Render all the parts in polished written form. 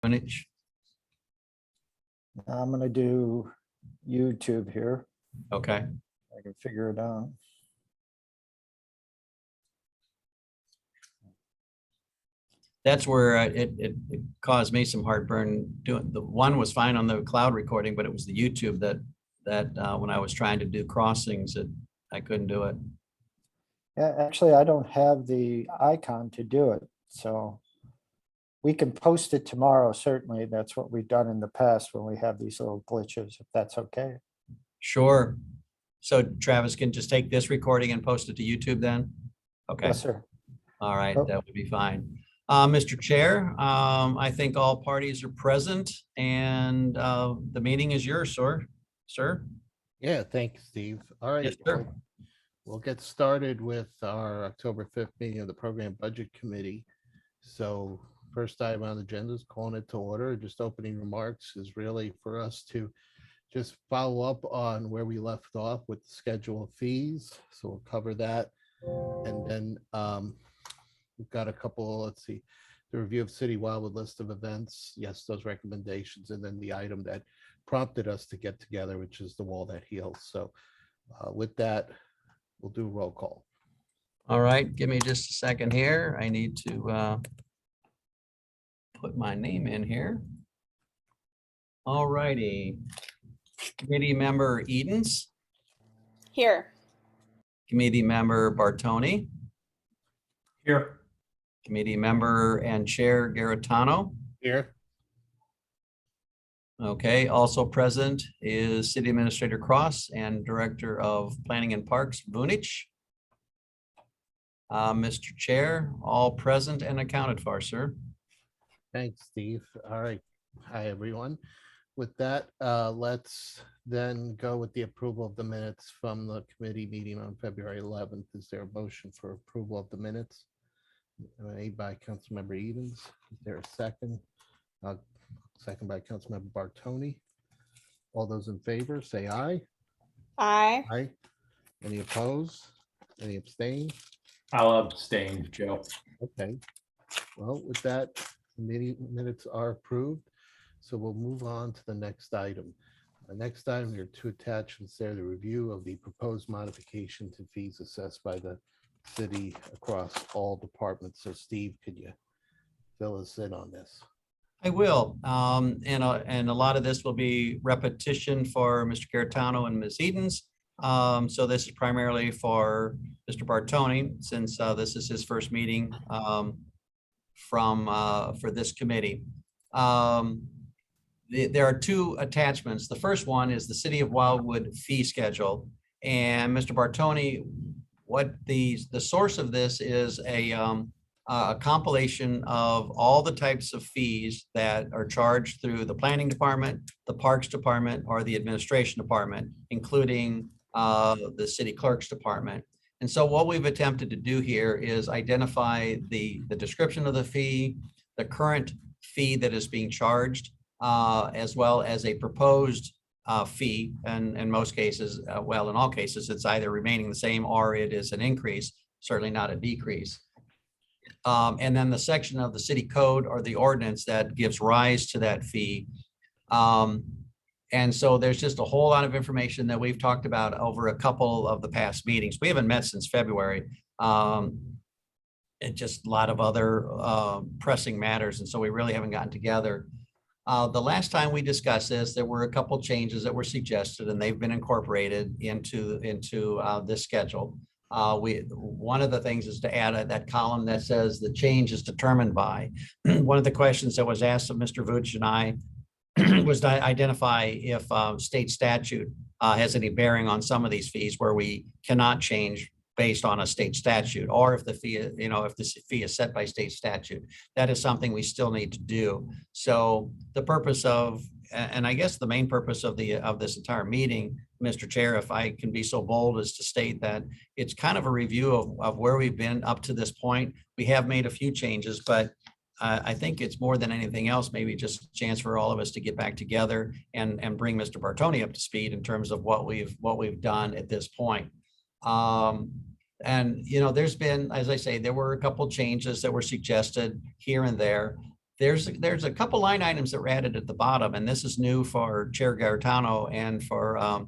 Greenwich. I'm gonna do YouTube here. Okay. I can figure it out. That's where it caused me some heartburn. Doing the one was fine on the cloud recording, but it was the YouTube that when I was trying to do crossings, I couldn't do it. Yeah, actually, I don't have the icon to do it, so we can post it tomorrow. Certainly, that's what we've done in the past when we have these little glitches, if that's okay. Sure. So Travis can just take this recording and post it to YouTube then? Okay. Yes, sir. All right, Oh. that would be fine. Mr. Chair, I think all parties are present and the meeting is yours, sir. Sir? Yeah, thank you, Steve. All right. Yes, sir. We'll get started with our October 5th meeting of the Program Budget Committee. So first item on the agenda is calling it to order. Just opening remarks is really for us to just follow up on where we left off with the schedule of fees. So we'll cover that. And then we've got a couple, let's see, the review of City Wildwood list of events. Yes, those recommendations. And then the item that prompted us to get together, which is the wall that heals. So with that, we'll do a roll call. All right, give me just a second here. I need to put my name in here. All righty. Committee member Edens, Here. committee member Bartoni, Here. committee member and chair Garitano. Here. Okay, also present is City Administrator Cross and Director of Planning and Parks, Vunich. Mr. Chair, all present and accounted for, sir. Thanks, Steve. All right. Hi, everyone. With that, let's then go with the approval of the minutes from the committee meeting on February 11th. Is there a motion for approval of the minutes? Made by Councilmember Edens. Is there a second? Second by Councilmember Bartoni. All those in favor, say aye. Aye. Aye. Any opposed? Any abstain? I'll abstain, Joe. Okay. Well, with that, the meeting minutes are approved. So we'll move on to the next item. The next item, there are two attachments there, the review of the proposed modification to fees assessed by the city across all departments. So Steve, could you fill us in on this? I will, and a lot of this will be repetition for Mr. Garitano and Ms. Edens. So this is primarily for Mr. Bartoni, since this is his first meeting for this committee. There are two attachments. The first one is the City of Wildwood fee schedule. And Mr. Bartoni, what the source of this is a compilation of all the types of fees that are charged through the planning department, the parks department, or the administration department, including the city clerk's department. And so what we've attempted to do here is identify the description of the fee, the current fee that is being charged, as well as a proposed fee. And in most cases, well, in all cases, it's either remaining the same or it is an increase, certainly not a decrease. And then the section of the city code or the ordinance that gives rise to that fee. And so there's just a whole lot of information that we've talked about over a couple of the past meetings. We haven't met since February. And just a lot of other pressing matters. And so we really haven't gotten together. The last time we discussed this, there were a couple changes that were suggested and they've been incorporated into this schedule. One of the things is to add that column that says the change is determined by. One of the questions that was asked of Mr. Vooch and I was to identify if state statute has any bearing on some of these fees where we cannot change based on a state statute, or if the fee, if this fee is set by state statute. That is something we still need to do. So the purpose of, and I guess the main purpose of this entire meeting, Mr. Chair, if I can be so bold as to state that it's kind of a review of where we've been up to this point. We have made a few changes, but I think it's more than anything else, maybe just a chance for all of us to get back together and bring Mr. Bartoni up to speed in terms of what we've done at this point. And there's been, as I say, there were a couple changes that were suggested here and there. there's a couple line items that were added at the bottom, and this is new for Chair Garitano and for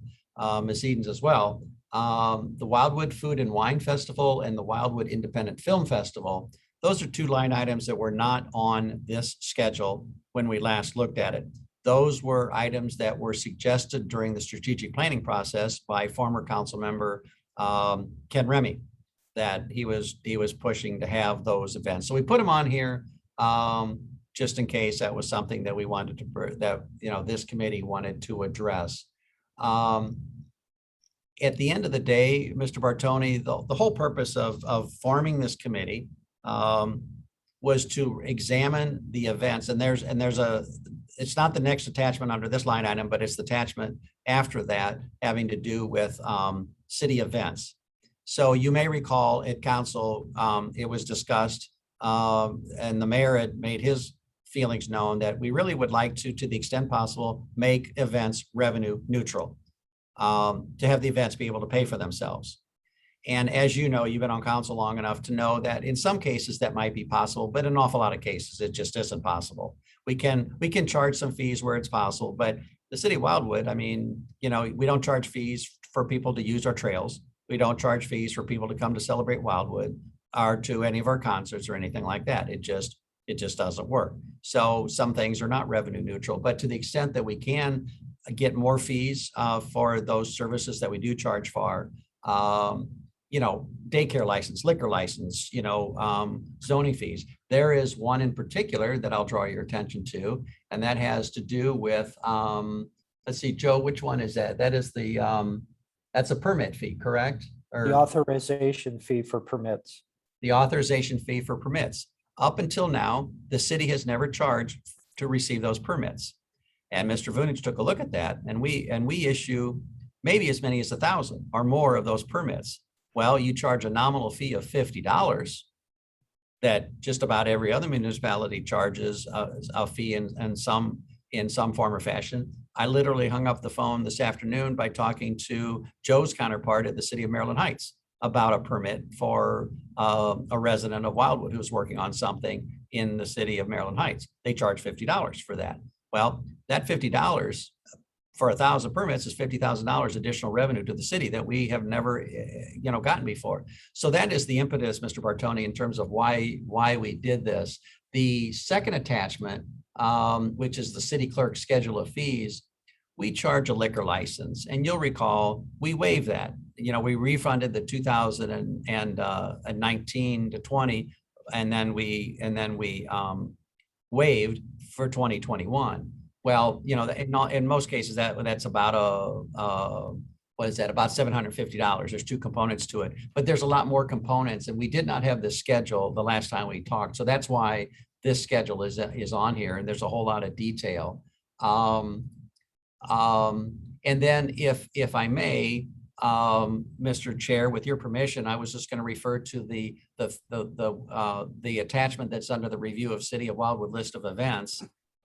Ms. Edens as well. The Wildwood Food and Wine Festival and the Wildwood Independent Film Festival. Those are two line items that were not on this schedule when we last looked at it. Those were items that were suggested during the strategic planning process by former council member Ken Remy, that he was pushing to have those events. So we put them on here just in case that was something that we wanted to, that, you know, this committee wanted to address. At the end of the day, Mr. Bartoni, the whole purpose of forming this committee was to examine the events, and there's it's not the next attachment under this line item, but it's the attachment after that having to do with city events. So you may recall at council, it was discussed and the mayor had made his feelings known that we really would like to the extent possible, make events revenue neutral, to have the events be able to pay for themselves. And as you know, you've been on council long enough to know that in some cases that might be possible, but in an awful lot of cases, it just isn't possible. We can charge some fees where it's possible, but the city of Wildwood, I mean, you know, we don't charge fees for people to use our trails. We don't charge fees for people to come to celebrate Wildwood or to any of our concerts or anything like that. It just doesn't work. So some things are not revenue neutral, but to the extent that we can get more fees for those services that we do charge for, you know, daycare license, liquor license, you know, zoning fees. There is one in particular that I'll draw your attention to, and that has to do with, let's see, Joe, which one is that? That is the, that's a permit fee, correct? Or The authorization fee for permits. the authorization fee for permits. Up until now, the city has never charged to receive those permits. And Mr. Vunich took a look at that, and we issue maybe as many as 1,000 or more of those permits. Well, you charge a nominal fee of $50 that just about every other municipality charges a fee in some form or fashion. I literally hung up the phone this afternoon by talking to Joe's counterpart at the city of Maryland Heights about a permit for a resident of Wildwood who's working on something in the city of Maryland Heights. They charge $50 for that. Well, that $50 for 1,000 permits is $50,000 additional revenue to the city that we have never, you know, gotten before. So that is the impetus, Mr. Bartoni, in terms of why we did this. The second attachment, which is the city clerk schedule of fees, we charge a liquor license, and you'll recall we waived that. You know, we refunded the 2019 to 20, and then we waived for 2021. Well, you know, in most cases that's about what is that, about $750. There's two components to it, but there's a lot more components, and we did not have this schedule the last time we talked. So that's why this schedule is on here, and there's a whole lot of detail. And then if I may, Mr. Chair, with your permission, I was just going to refer to the attachment that's under the review of City of Wildwood list of events.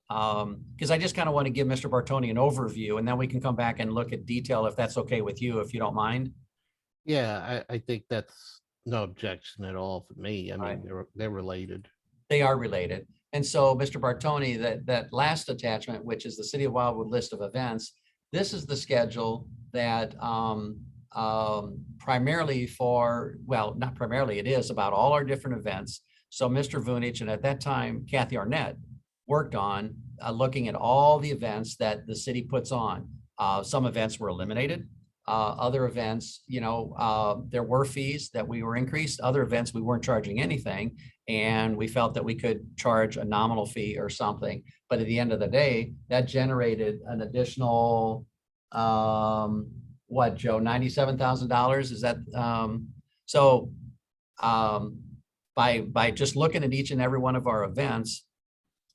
Because I just kind of want to give Mr. Bartoni an overview, and then we can come back and look at detail if that's okay with you, if you don't mind. Yeah, I think that's no objection at all for me. I mean, Right. they're related. They are related. And so, Mr. Bartoni, that last attachment, which is the City of Wildwood list of events, this is the schedule that primarily for, well, not primarily, it is about all our different events. So Mr. Vunich, and at that time, Kathy Arnett, worked on looking at all the events that the city puts on. Some events were eliminated. Other events, you know, there were fees that we were increased. Other events, we weren't charging anything. And we felt that we could charge a nominal fee or something. But at the end of the day, that generated an additional, what, Joe, $97,000? Is that, by just looking at each and every one of our events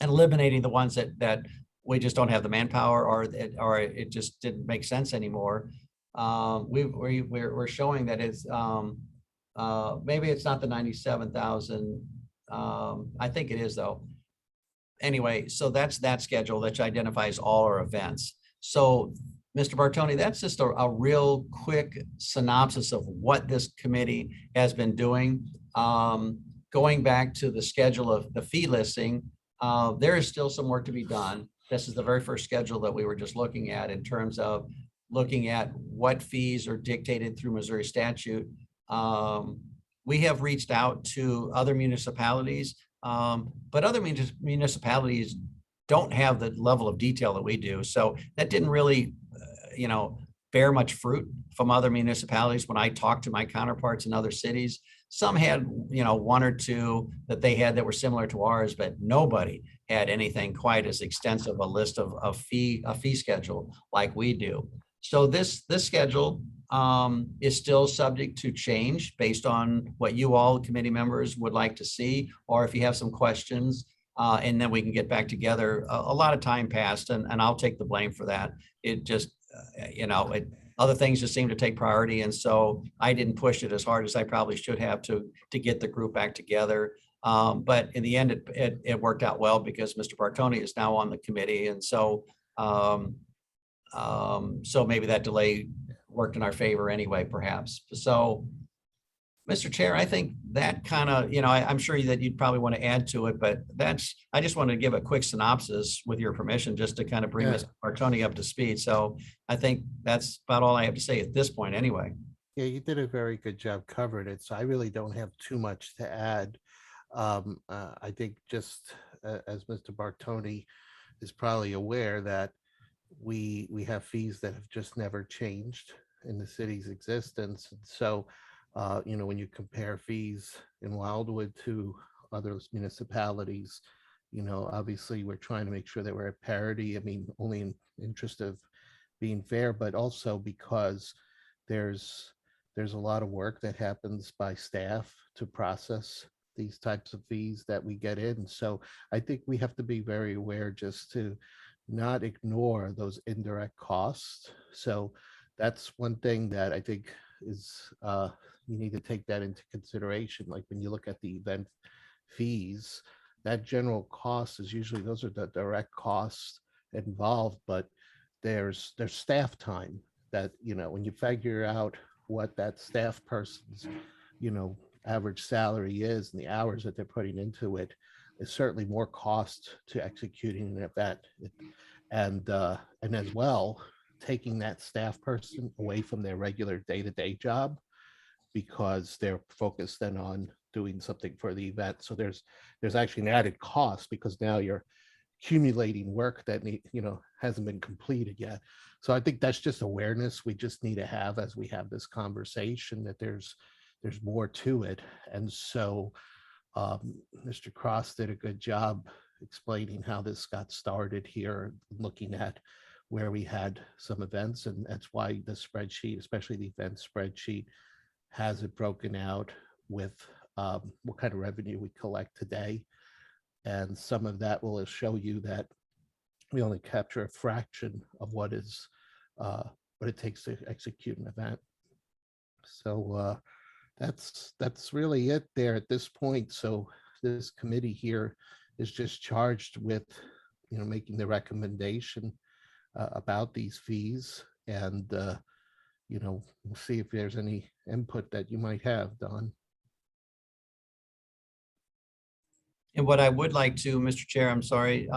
and eliminating the ones that we just don't have the manpower, or it just didn't make sense anymore, we're showing that it's maybe it's not the 97,000. I think it is though. Anyway, so that's that schedule that identifies all our events. So Mr. Bartoni, that's just a real quick synopsis of what this committee has been doing. Going back to the schedule of the fee listing, There is still some work to be done. This is the very first schedule that we were just looking at in terms of looking at what fees are dictated through Missouri statute. We have reached out to other municipalities, but other municipalities don't have the level of detail that we do. So that didn't really, bear much fruit from other municipalities. When I talked to my counterparts in other cities, some had, one or two that they had that were similar to ours, but nobody had anything quite as extensive a list of a fee schedule like we do. So this schedule is still subject to change based on what you all committee members would like to see, or if you have some questions, and then we can get back together. A lot of time passed, and I'll take the blame for that. It just, other things just seem to take priority, and so I didn't push it as hard as I probably should have to get the group back together. But in the end, it worked out well because Mr. Bartoni is now on the committee, and so so maybe that delay worked in our favor anyway, perhaps. So, Mr. Chair, I think that kind of, I'm sure that you'd probably want to add to it, but I just wanted to give a quick synopsis with your permission, just to kind of bring Mr. Bartoni up to speed. So I think that's about all I have to say at this point anyway. Yeah, you did a very good job covering it, so I really don't have too much to add. I think just as Mr. Bartoni is probably aware that we have fees that have just never changed in the city's existence. And so, when you compare fees in Wildwood to other municipalities, obviously we're trying to make sure that we're at parity. I mean, only in interest of being fair, but also because there's a lot of work that happens by staff to process these types of fees that we get in. So I think we have to be very aware just to not ignore those indirect costs. So that's one thing that I think is you need to take that into consideration. Like when you look at the event fees, that general cost is usually, those are the direct costs involved, but there's staff time that, when you figure out what that staff person's, average salary is and the hours that they're putting into it, is certainly more cost to executing an event. And as well, taking that staff person away from their regular day-to-day job because they're focused then on doing something for the event. So there's actually an added cost because now you're accumulating work that hasn't been completed yet. So I think that's just awareness we just need to have as we have this conversation, that there's more to it. And so Mr. Cross did a good job explaining how this got started here, looking at where we had some events, and that's why the spreadsheet, especially the event spreadsheet, has it broken out with what kind of revenue we collect today. And some of that will show you that we only capture a fraction of what it takes to execute an event. So that's really it there at this point. So this committee here is just charged with making the recommendation about these fees, and we'll see if there's any input that you might have, Don. And what I would like to, Mr. Chair, I'm sorry,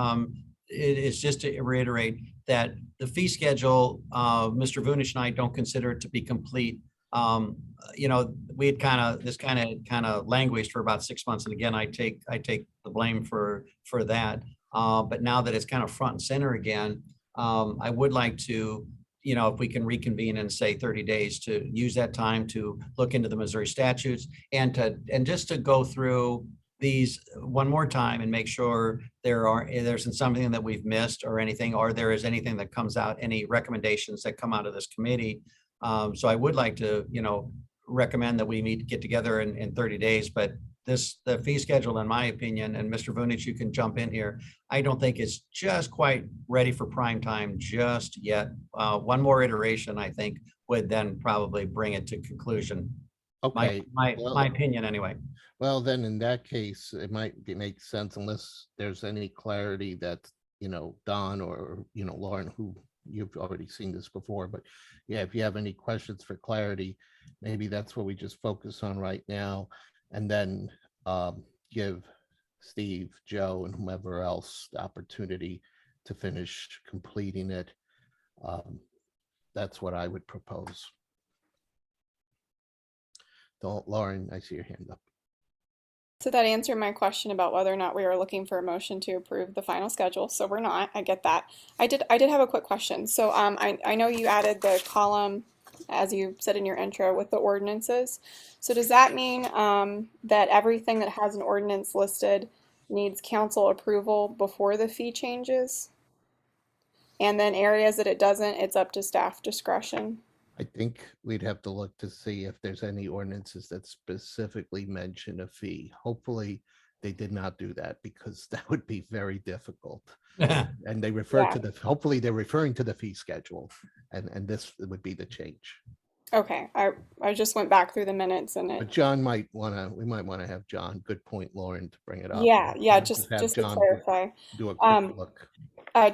it is just to reiterate that the fee schedule, Mr. Vunish and I don't consider it to be complete. We had this kind of languished for about 6 months. And again, I take the blame for that. But now that it's kind of front and center again, I would like to, if we can reconvene in, say, 30 days, to use that time to look into the Missouri statutes and just to go through these one more time and make sure there isn't something that we've missed or anything, or there is anything that comes out, any recommendations that come out of this committee. So I would like to, recommend that we get together in 30 days, but the fee schedule, in my opinion, and Mr. Vunic, you can jump in here, I don't think it's just quite ready for prime time just yet. One more iteration, I think, would then probably bring it to conclusion. Okay. My opinion anyway. Well, then in that case, it might make sense, unless there's any clarity that, Don or, Lauren, who you've already seen this before, but yeah, if you have any questions for clarity, maybe that's what we just focus on right now, and then give Steve, Joe, and whomever else the opportunity to finish completing it. That's what I would propose. Don't, Lauren, I see your hand up. So that answered my question about whether or not we were looking for a motion to approve the final schedule. So we're not. I get that. I did have a quick question. So I know you added the column, as you said in your intro, with the ordinances. So does that mean that everything that has an ordinance listed needs council approval before the fee changes? And then areas that it doesn't, it's up to staff discretion? I think we'd have to look to see if there's any ordinances that specifically mention a fee. Hopefully, they did not do that because that would be very difficult. And they refer to the, hopefully they're referring to the fee schedule, and this would be the change. Okay, I just went back through the minutes and But John might wanna, we might wanna have John, good point, Lauren, to bring it up. yeah, and just have to John clarify. do a quick look.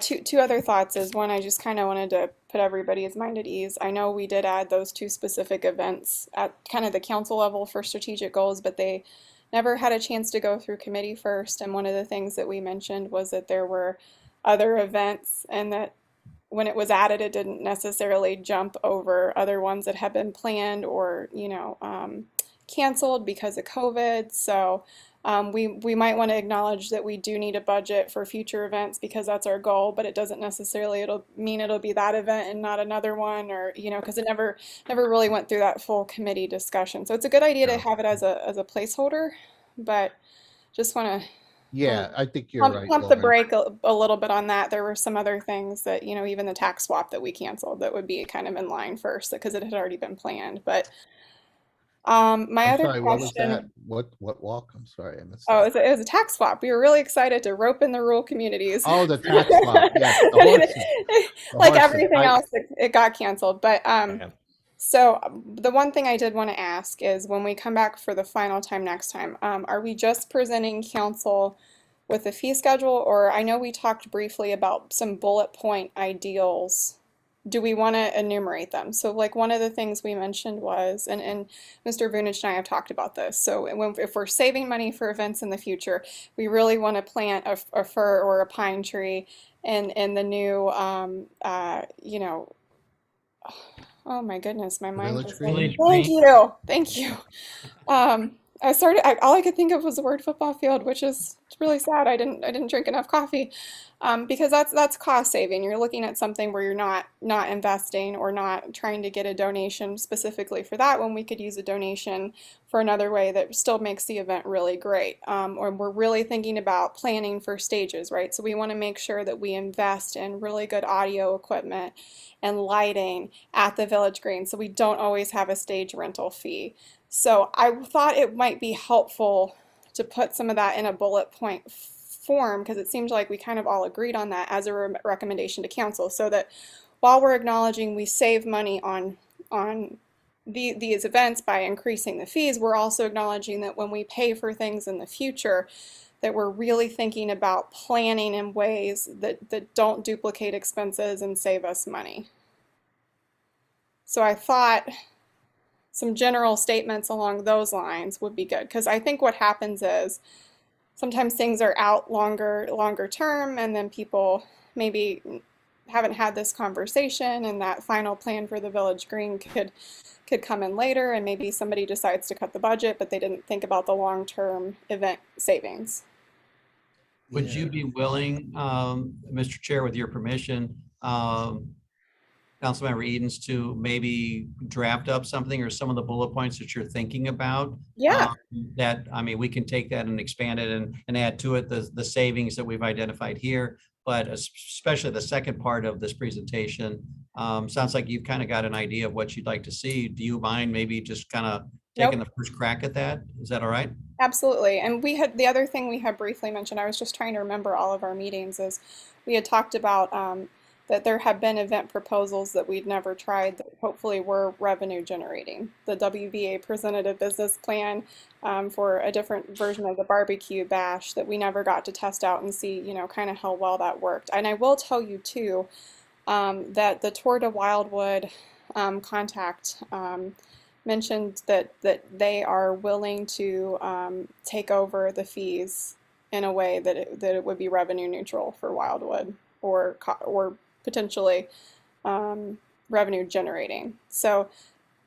Two other thoughts is one, I just kind of wanted to put everybody's mind at ease. I know we did add those two specific events at kind of the council level for strategic goals, but they never had a chance to go through committee first. And one of the things that we mentioned was that there were other events and that when it was added, it didn't necessarily jump over other ones that had been planned or, canceled because of COVID. So we might want to acknowledge that we do need a budget for future events because that's our goal, but it doesn't necessarily it'll be that event and not another one, or because it never really went through that full committee discussion. So it's a good idea to have it as a placeholder, but just want to Yeah, I think you're right, pump the Lauren. brake a little bit on that. There were some other things that even the tax swap that we canceled that would be kind of in line first because it had already been planned. But my I'm other sorry, what was that? question. What walk? I'm sorry, I missed Oh, that. it was a tax swap. We were really excited to rope in the rural communities. Oh, the tax swap, yes, the horses. The Like horses. everything else, it got canceled. But Yeah. so the one thing I did want to ask is when we come back for the final time next time, are we just presenting council with the fee schedule, or I know we talked briefly about some bullet point ideals. Do we want to enumerate them? So like one of the things we mentioned was, and Mr. Vunich and I have talked about this. So if we're saving money for events in the future, we really want to plant a fir or a pine tree in the new, oh my goodness, my mind Village just Green? went. Village Thank you. All I could think of was the word football field, which is really sad. I didn't drink enough coffee, because that's cost saving. You're looking at something where you're not investing or not trying to get a donation specifically for that when we could use a donation for another way that still makes the event really great. Or we're really thinking about planning for stages, right? So we want to make sure that we invest in really good audio equipment and lighting at the Village Green, so we don't always have a stage rental fee. So I thought it might be helpful to put some of that in a bullet point form because it seems like we kind of all agreed on that as a recommendation to council, so that while we're acknowledging we save money on these events by increasing the fees, we're also acknowledging that when we pay for things in the future, that we're really thinking about planning in ways that don't duplicate expenses and save us money. So I thought some general statements along those lines would be good, because I think what happens is sometimes things are out longer term, and then people maybe haven't had this conversation, and that final plan for the Village Green could come in later, and maybe somebody decides to cut the budget, but they didn't think about the long-term event savings. Would you be willing, Mr. Chair, with your permission, Councilmember Edens, to maybe draft up something or some of the bullet points that you're thinking about? Yeah. That, I mean, we can take that and expand it and add to it the savings that we've identified here, but especially the second part of this presentation. Sounds like you've kind of got an idea of what you'd like to see. Do you mind maybe just kind of taking the first crack at that? Is that all right? Absolutely. And we had the other thing we had briefly mentioned, I was just trying to remember all of our meetings, is we had talked about that there have been event proposals that we'd never tried that hopefully were revenue generating. The WVA presented a business plan for a different version of the barbecue bash that we never got to test out and see, kind of how well that worked. And I will tell you too, that the Tour to Wildwood contact mentioned that they are willing to take over the fees in a way that it would be revenue neutral for Wildwood or potentially revenue generating. So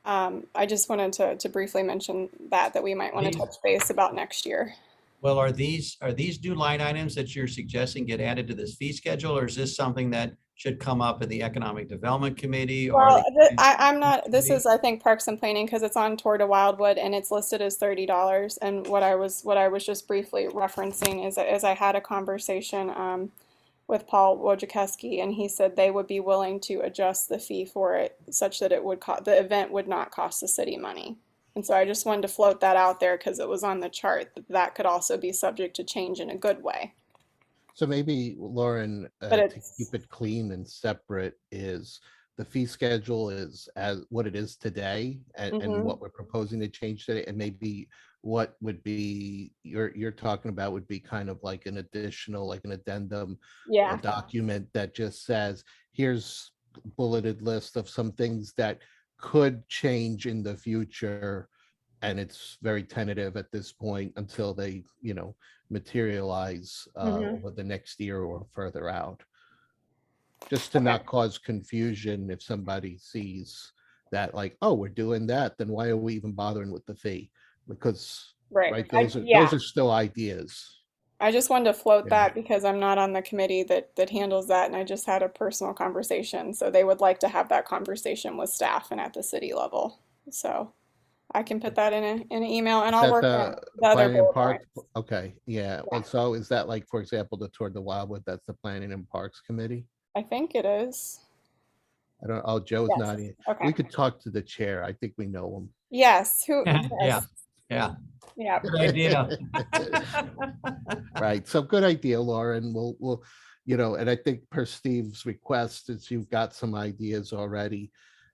I just wanted to briefly mention that we might want to These- touch base about next year. Well, are these new line items that you're suggesting get added to this fee schedule, or is this something that should come up in the Economic Development Committee? Or Well, the I'm not, this Committee? is, I think, Parks and Planning because it's on Tour to Wildwood and it's listed as $30. And what I was just briefly referencing is I had a conversation with Paul Wojciechowski, and he said they would be willing to adjust the fee for it such that it would the event would not cost the city money. And so I just wanted to float that out there because it was on the chart that could also be subject to change in a good way. So maybe, Lauren, But to it's, keep it clean and separate, is the fee schedule is as what it is today and Mhm. what we're proposing to change today, and maybe what would be you're talking about would be kind of like an additional, like an addendum, yeah, a document that just says, here's bulleted list of some things that could change in the future. And it's very tentative at this point until they, materialize Mhm. over the next year or further out. Just to not cause confusion if somebody sees that, like, oh, we're doing that, then why are we even bothering with the fee? Because, right. right, Yeah. those are still ideas. I just wanted to float Yeah. that because I'm not on the committee that handles that, and I just had a personal conversation. So they would like to have that conversation with staff and at the city level. So I can put that in an email, and I'll That work the on the other planning and bullet parks, points. okay, yeah. Well, so is that like, for example, the Toward the Wildwood, that's the Planning and Parks Committee? I think it is. I don't, oh, Joe's Yes. not here. Okay. We could talk to the chair. I think we know him. Yes. Who? Yeah, Yes. yeah. Yeah. Good idea. Right. So good idea, Lauren. We'll, and I think per Steve's request, since you've got some ideas already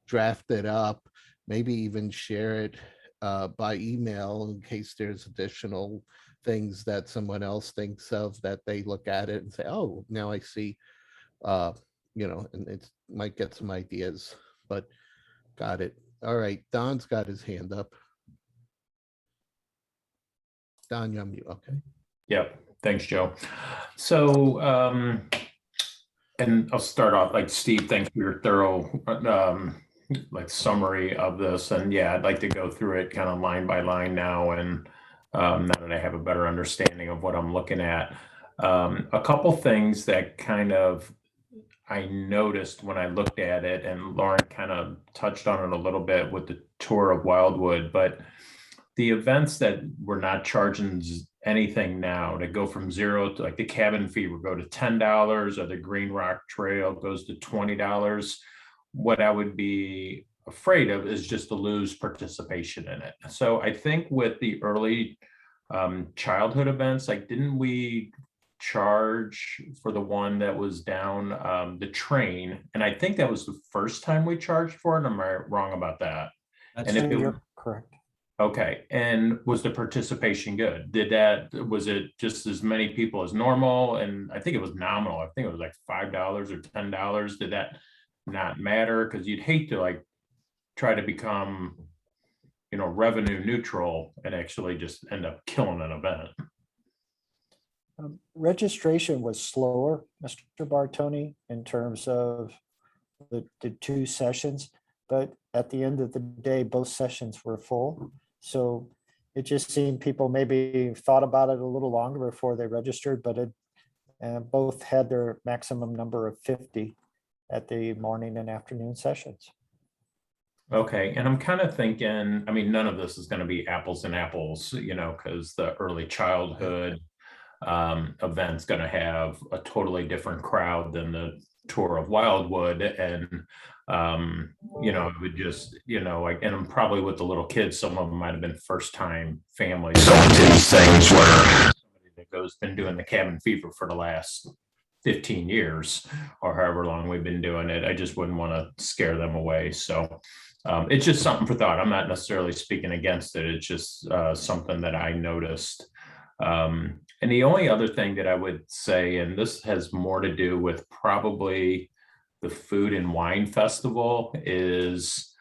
drafted up, maybe even share it by email in case there's additional things that someone else thinks of, that they look at it and say, oh, now I see, and it might get some ideas, but got it. All right. Don's got his hand up. Don, you're on mute. Okay. Yep. Thanks, Joe. So, and I'll start off like Steve, thanks for your thorough, like summary of this. And yeah, I'd like to go through it kind of line by line now. And now that I have a better understanding of what I'm looking at, a couple things that kind of I noticed when I looked at it, and Lauren kind of touched on it a little bit with the tour of Wildwood, but the events that we're not charging anything now to go from zero to, like, the cabin fee will go to $10, or the Green Rock Trail goes to $20. What I would be afraid of is just to lose participation in it. So I think with the early childhood events, like, didn't we charge for the one that was down the train? And I think that was the first time we charged for it. Am I wrong about that? That's And if it, You're correct. okay, and was the participation good? Was it just as many people as normal? And I think it was nominal. I think it was like $5 or $10. Did that not matter? Because you'd hate to, like, try to become, revenue neutral and actually just end up killing an event. Registration was slower, Mr. Bartoni, in terms of the two sessions, but at the end of the day, both sessions were full. So it just seemed people maybe thought about it a little longer before they registered, but it both had their maximum number of 50 at the morning and afternoon sessions. Okay, and I'm kind of thinking, I mean, none of this is going to be apples and apples, because the early childhood event's going to have a totally different crowd than the tour of Wildwood. And, it would just, like, and I'm probably with the little kids, some of them might have been first time families. Some of these things where somebody been doing the cabin fever for the last 15 years or however long we've been doing it. I just wouldn't want to scare them away. So it's just something for thought. I'm not necessarily speaking against it. It's just something that I noticed. And the only other thing that I would say, and this has more to do with probably the Food and Wine Festival, is,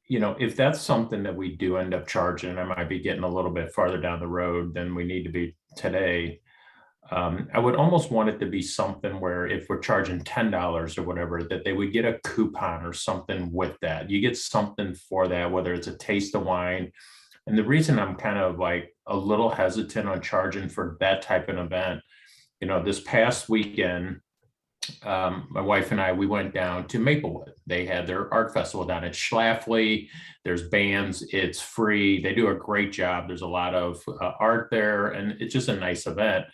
if that's something that we do end up charging, I might be getting a little bit farther down the road than we need to be today. I would almost want it to be something where if we're charging $10 or whatever, that they would get a coupon or something with that. You get something for that, whether it's a taste of wine. And the reason I'm kind of like a little hesitant on charging for that type of event, this past weekend, my wife and I, we went down to Maplewood. They had their art festival down at Schlafly. There's bands, it's free. They do a great job. There's a lot of art there, and it's just a nice event.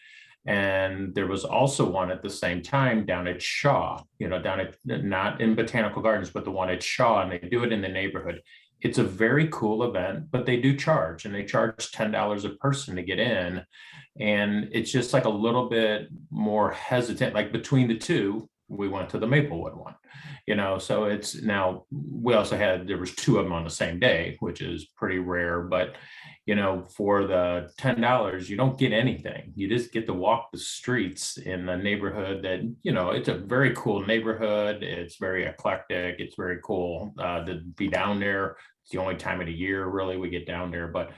And there was also one at the same time down at Shaw, down at, not in Botanical Gardens, but the one at Shaw, and they do it in the neighborhood. It's a very cool event, but they do charge, and they charge $10 a person to get in. And it's just like a little bit more hesitant, like between the two, we went to the Maplewood one, so it's now, there was two of them on the same day, which is pretty rare, but for the $10, you don't get anything. You just get to walk the streets in the neighborhood that, it's a very cool neighborhood. It's very eclectic. It's very cool to be down there. It's the only time of the year really we get down there. But,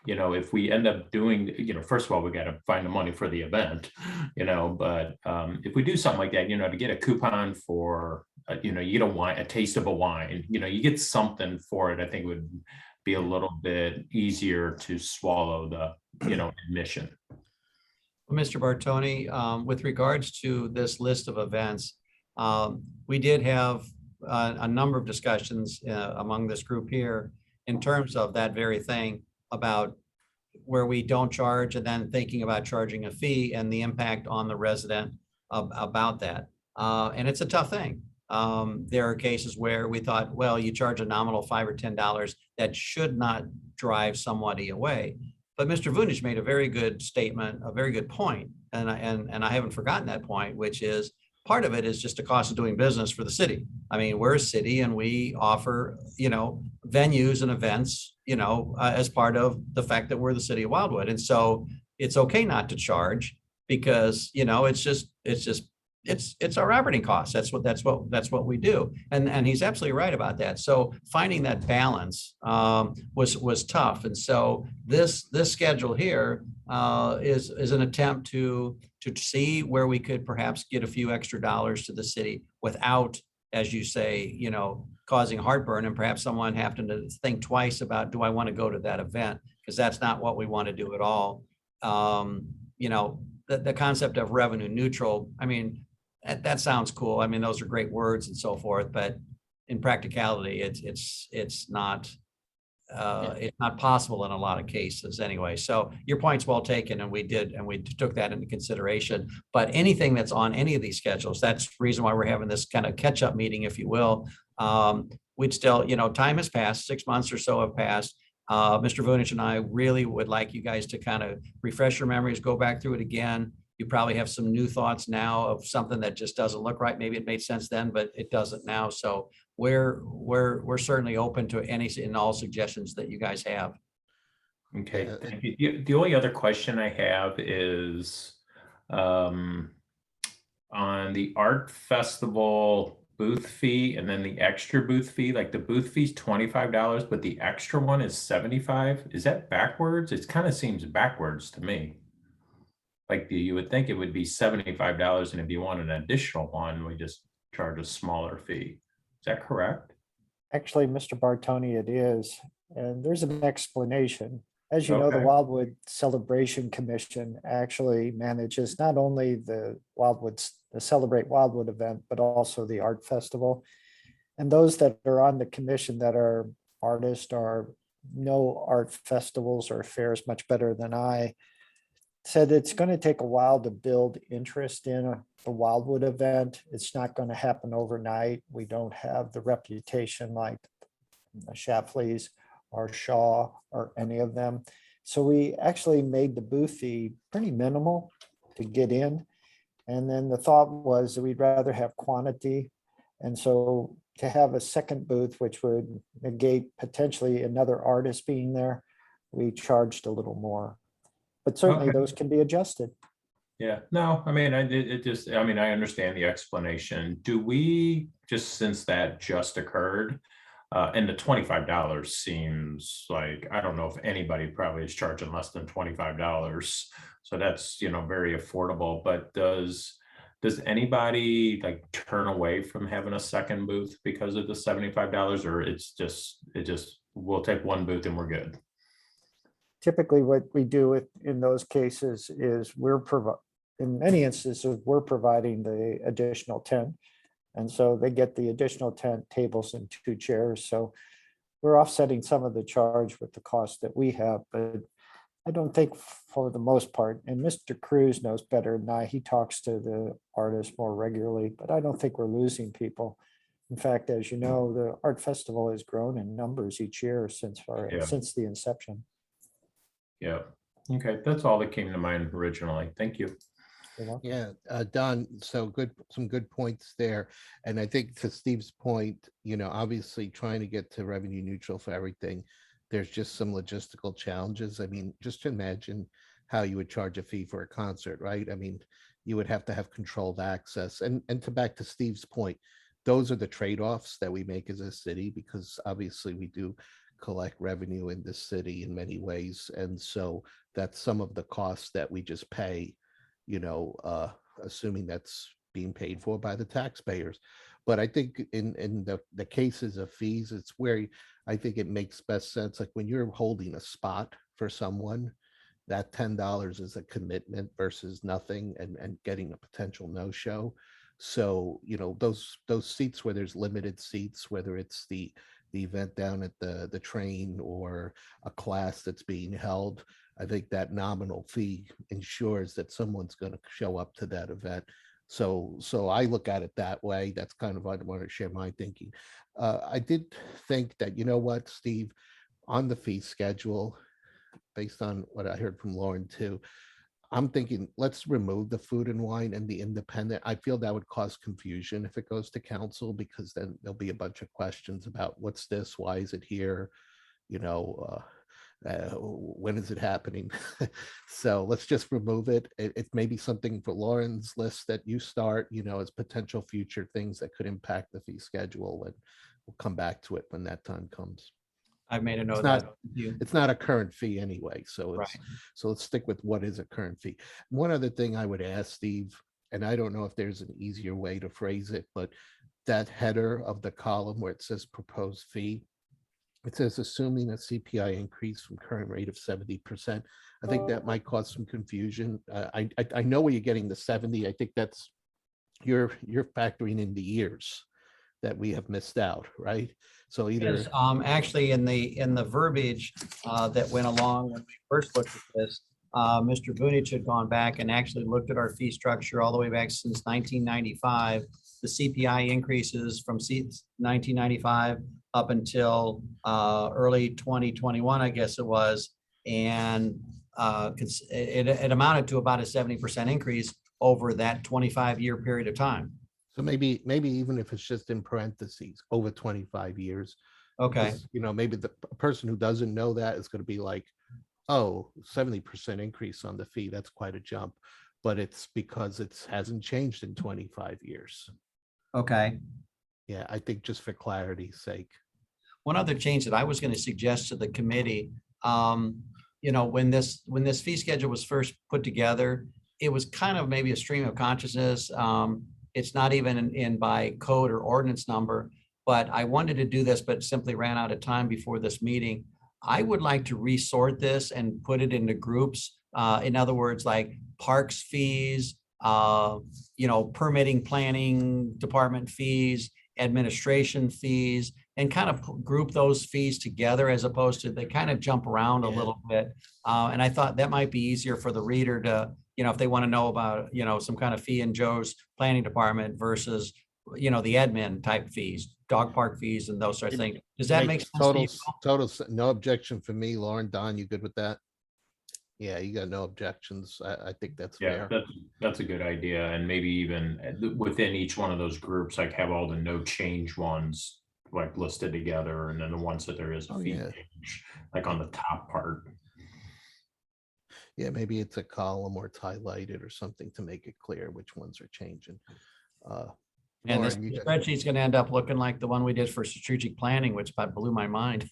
if we end up doing, first of all, we got to find the money for the event, but if we do something like that, to get a coupon for, you get a taste of a wine, you get something for it, I think would be a little bit easier to swallow the, admission. Mr. Bartoni, with regards to this list of events, we did have a number of discussions among this group here in terms of that very thing about where we don't charge and then thinking about charging a fee and the impact on the resident about that. And it's a tough thing. There are cases where we thought, well, you charge a nominal $5 or $10, that should not drive somebody away. But Mr. Vunic made a very good statement, a very good point, and I haven't forgotten that point, which is part of it is just the cost of doing business for the city. I mean, we're a city and we offer, venues and events, as part of the fact that we're the city of Wildwood. And so it's okay not to charge because, it's our operating costs. That's what we do. And he's absolutely right about that. So finding that balance was tough. And so this schedule here is an attempt to see where we could perhaps get a few extra dollars to the city without, as you say, causing heartburn and perhaps someone having to think twice about, do I want to go to that event? Because that's not what we want to do at all. The concept of revenue neutral, I mean, that sounds cool. I mean, those are great words and so forth, but in practicality, it's not possible in a lot of cases anyway. So your point's well taken, and we took that into consideration. But anything that's on any of these schedules, that's the reason why we're having this kind of catch-up meeting, if you will. We'd still, time has passed, 6 months or so have passed. Mr. Vunic and I really would like you guys to kind of refresh your memories, go back through it again. You probably have some new thoughts now of something that just doesn't look right. Maybe it made sense then, but it doesn't now. So we're certainly open to any and all suggestions that you guys have. Okay, thank you. The only other question I have is on the art festival booth fee and then the extra booth fee. Like the booth fee is $25, but the extra one is $75. Is that backwards? It kind of seems backwards to me. Like you would think it would be $75, and if you want an additional one, we just charge a smaller fee. Is that correct? Actually, Mr. Bartoni, it is. And there's an explanation. As you know, the Okay. Wildwood Celebration Commission actually manages not only the Celebrate Wildwood event, but also the art festival. And those that are on the commission that are artists or know art festivals or fairs much better than I, said it's going to take a while to build interest in the Wildwood event. It's not going to happen overnight. We don't have the reputation like the Schlafly's or Shaw or any of them. So we actually made the booth fee pretty minimal to get in. And then the thought was that we'd rather have quantity. And so to have a second booth, which would negate potentially another artist being there, we charged a little more. But certainly Okay. those can be adjusted. Yeah, no, I mean, I understand the explanation. Do we, just since that just occurred, And the $25 seems like, I don't know if anybody probably is charging less than $25. So that's, very affordable, but does anybody like turn away from having a second booth because of the $75, or we'll take one booth and we're good? Typically, what we do in those cases is in many instances, we're providing the additional tent. And so they get the additional tent, tables, and 2 chairs. So we're offsetting some of the charge with the cost that we have, but I don't think for the most part, and Mr. Cruz knows better than I, he talks to the artists more regularly, but I don't think we're losing people. In fact, as you know, the art festival has grown in numbers each year since Yeah. the inception. Yeah. Okay. That's all that came to mind originally. Thank you. Yeah, Don, so some good points there. And I think to Steve's point, obviously trying to get to revenue neutral for everything, there's just some logistical challenges. I mean, just imagine how you would charge a fee for a concert, right? I mean, you would have to have controlled access. And back to Steve's point, those are the trade-offs that we make as a city, because obviously we do collect revenue in this city in many ways. And so that's some of the costs that we just pay, assuming that's being paid for by the taxpayers. But I think in the cases of fees, it's where I think it makes best sense. Like when you're holding a spot for someone, that $10 is a commitment versus nothing and getting a potential no-show. So, those seats where there's limited seats, whether it's the event down at the train or a class that's being held, I think that nominal fee ensures that someone's going to show up to that event. So I look at it that way. That's kind of, I want to share my thinking. I did think that, what, Steve, on the fee schedule, based on what I heard from Lauren too, I'm thinking let's remove the food and wine and the independent. I feel that would cause confusion if it goes to council, because then there'll be a bunch of questions about what's this, why is it here, when is it happening? So let's just remove it. It may be something for Lauren's list that you start, as potential future things that could impact the fee schedule, and we'll come back to it when that time comes. I've made a note It's of not, that. You. it's not a current fee anyway, so Right. so let's stick with what is a current fee. One other thing I would ask Steve, and I don't know if there's an easier way to phrase it, but that header of the column where it says proposed fee, it says assuming a CPI increase from current rate of 70%. I think that might cause some confusion. I know where you're getting the 70. I think that's you're factoring in the years that we have missed out, right? So either Yes, actually, in the verbiage that went along when we first looked at this, Mr. Bunich had gone back and actually looked at our fee structure all the way back since 1995. The CPI increases from 1995 up until early 2021, I guess it was, and it amounted to about a 70% increase over that 25-year period of time. so maybe even if it's just in parentheses, over 25 years. Okay. Because, maybe the person who doesn't know that is going to be like, oh, 70% increase on the fee. That's quite a jump. But it's because it hasn't changed in 25 years. Okay. Yeah, I think just for clarity's sake. One other change that I was going to suggest to the committee, when this fee schedule was first put together, it was kind of maybe a stream of consciousness. It's not even in by code or ordinance number, but I wanted to do this, but simply ran out of time before this meeting. I would like to resort this and put it into groups. In other words, like parks fees, permitting planning department fees, administration fees, and kind of group those fees together, as opposed to they kind of jump around a little bit. And I thought that might be easier for the reader to, if they want to know about, some kind of fee in Joe's planning department versus, the admin type fees, dog park fees and those sorts of things. Does that make sense? Total, no objection for me. Lauren, Don, you good with that? Yeah, you got no objections. I think that's fair. That's a good idea. And maybe even within each one of those groups, like have all the no change ones like listed together, and then the ones that there is a fee change, like on the top part. Yeah, maybe it's a column or it's highlighted or something to make it clear which ones are changing. And this Lauren, you got- spreadsheet's gonna end up looking like the one we did for strategic planning, which about blew my mind.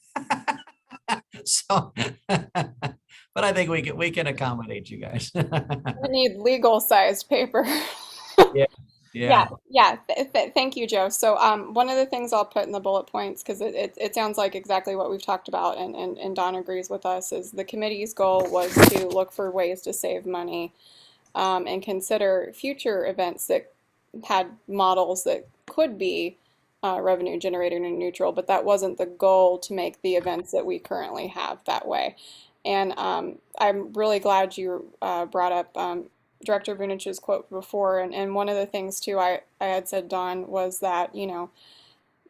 So, but I think we can accommodate you guys. I need legal sized paper. Yeah, Thank you, Joe. So, one of the things I'll put in the bullet points, because it sounds like exactly what we've talked about, and Don agrees with us, is the committee's goal was to look for ways to save money, and consider future events that had models that could be revenue generating and neutral, but that wasn't the goal to make the events that we currently have that way. And I'm really glad you brought up Director Vunich's quote before. And one of the things, too, I had said, Don, was that,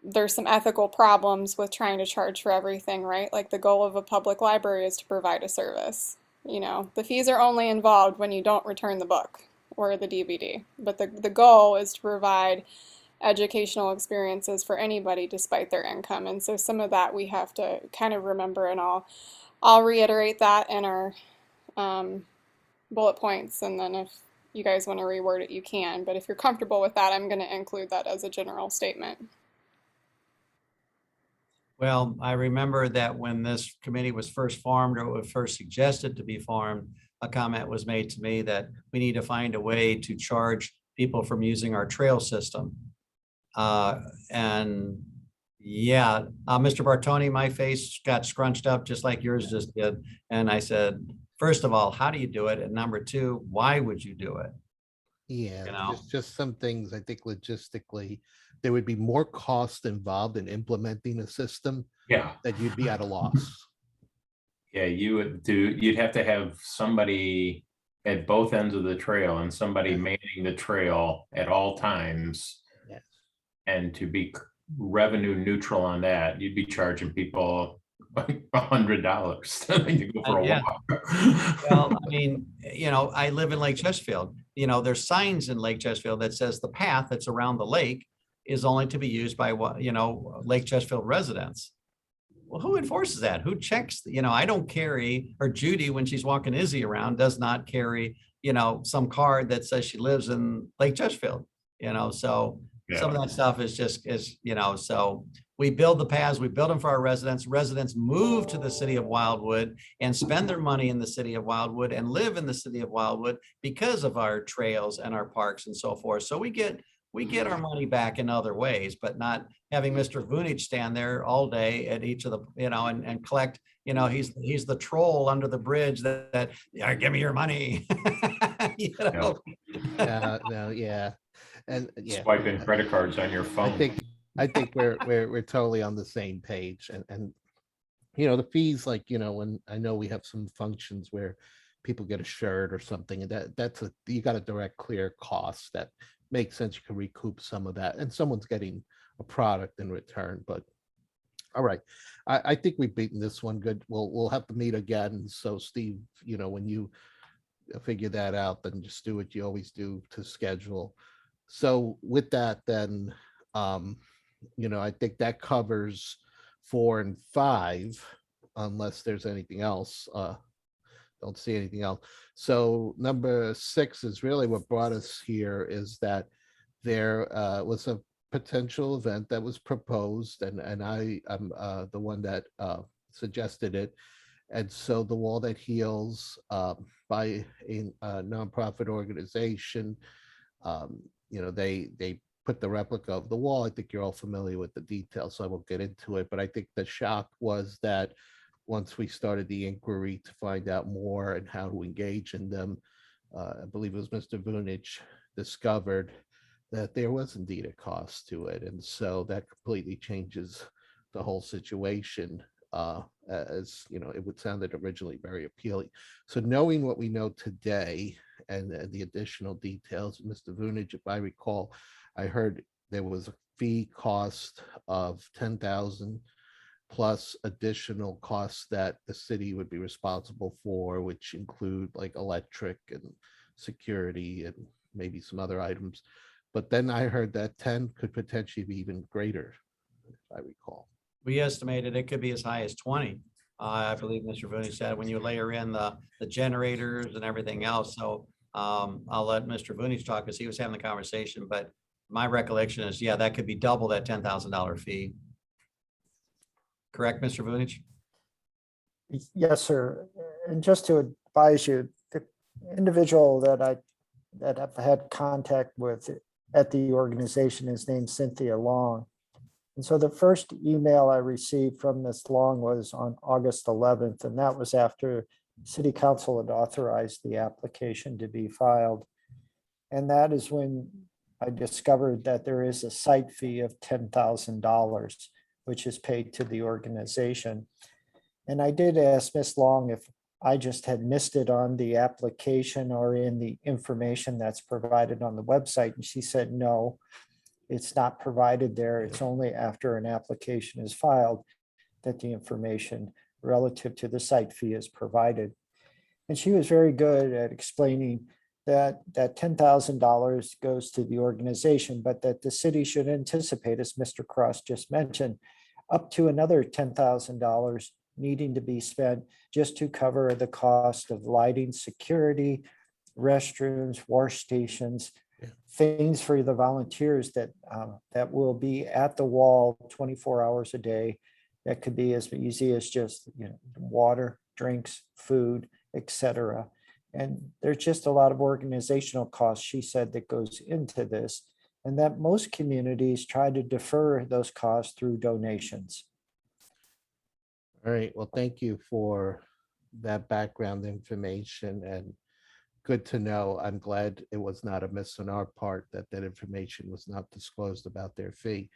there's some ethical problems with trying to charge for everything, right? Like the goal of a public library is to provide a service. The fees are only involved when you don't return the book or the DVD. But the goal is to provide educational experiences for anybody despite their income. And so some of that we have to kind of remember, and I'll reiterate that in our bullet points, and then if you guys want to reword it, you can. But if you're comfortable with that, I'm going to include that as a general statement. well, I remember that when this committee was first formed, or was first suggested to be formed, a comment was made to me that we need to find a way to charge people from using our trail system. And yeah, Mr. Bartoni, my face got scrunched up just like yours just did. And I said, first of all, how do you do it? And number two, why would you do it? Yeah, You know? just some things I think logistically, there would be more cost involved in implementing a system Yeah. that you'd be at a loss. Yeah, you'd have to have somebody at both ends of the trail and somebody Yeah. manning the trail at all times. Yes. And to be revenue neutral on that, you'd be charging people $100 to go for a Yeah. walk. Well, I mean, I live in Lake Chesterfield. There's signs in Lake Chesterfield that says the path that's around the lake is only to be used by Lake Chesterfield residents. Well, who enforces that? Who checks? I don't carry, or Judy, when she's walking Izzy around, does not carry, some card that says she lives in Lake Chesterfield, so some of that stuff is just, so we build the paths, we build them for our residents. Residents move to the city of Wildwood and spend their money in the city of Wildwood and live in the city of Wildwood because of our trails and our parks and so forth. So we get our money back in other ways, but not having Mr. Vunich stand there all day at each of the, and collect, he's the troll under the bridge that yeah, give me your money. No, yeah. And yeah, Swiping credit cards on your phone. I think we're totally on the same page. And the fees, like, when I know we have some functions where people get a shirt or something, and you got a direct clear cost that makes sense. You can recoup some of that, and someone's getting a product in return. But all right, I think we've beaten this one good. We'll have to meet again. So Steve, when you figure that out, then just do what you always do to schedule. So with that, then I think that covers 4 and 5, unless there's anything else. Don't see anything else. So number 6 is really what brought us here, is that there was a potential event that was proposed, and I'm the one that suggested it. And so the Wall That Heals, by a nonprofit organization, they put the replica of the wall. I think you're all familiar with the details, so I won't get into it. But I think the shock was that once we started the inquiry to find out more and how to engage in them, I believe it was Mr. Vunich discovered that there was indeed a cost to it. And so that completely changes the whole situation. As it would sounded originally very appealing. So knowing what we know today and the additional details, Mr. Vunich, if I recall, I heard there was a fee cost of $10,000 plus additional costs that the city would be responsible for, which include like electric and security and maybe some other items. But then I heard that 10 could potentially be even greater, if I recall. We estimated it could be as high as 20. I believe Mr. Vunich said, when you layer in the generators and everything else. So I'll let Mr. Vunich talk, because he was having the conversation, but My recollection is, yeah, that could be double that $10,000 fee. Correct, Mr. Vunich? Yes, sir. And just to advise you, the individual that I've had contact with at the organization is named Cynthia Long. And so the first email I received from Ms. Long was on August 11th, and that was after City Council had authorized the application to be filed. And that is when I discovered that there is a site fee of $10,000, which is paid to the organization. And I did ask Ms. Long if I just had missed it on the application or in the information that's provided on the website. And she said, no, it's not provided there. It's only after an application is filed that the information relative to the site fee is provided. And she was very good at explaining that $10,000 goes to the organization, but that the city should anticipate, as Mr. Cross just mentioned, up to another $10,000 needing to be spent just to cover the cost of lighting, security, restrooms, wash stations, things for the volunteers that will be at the wall 24 hours a day. That could be as easy as just water, drinks, food, etc. And there's just a lot of organizational costs, she said, that goes into this, and that most communities try to defer those costs through donations. All right, well, thank you for that background information, and good to know. I'm glad it was not a miss on our part that that information was not disclosed about their fee.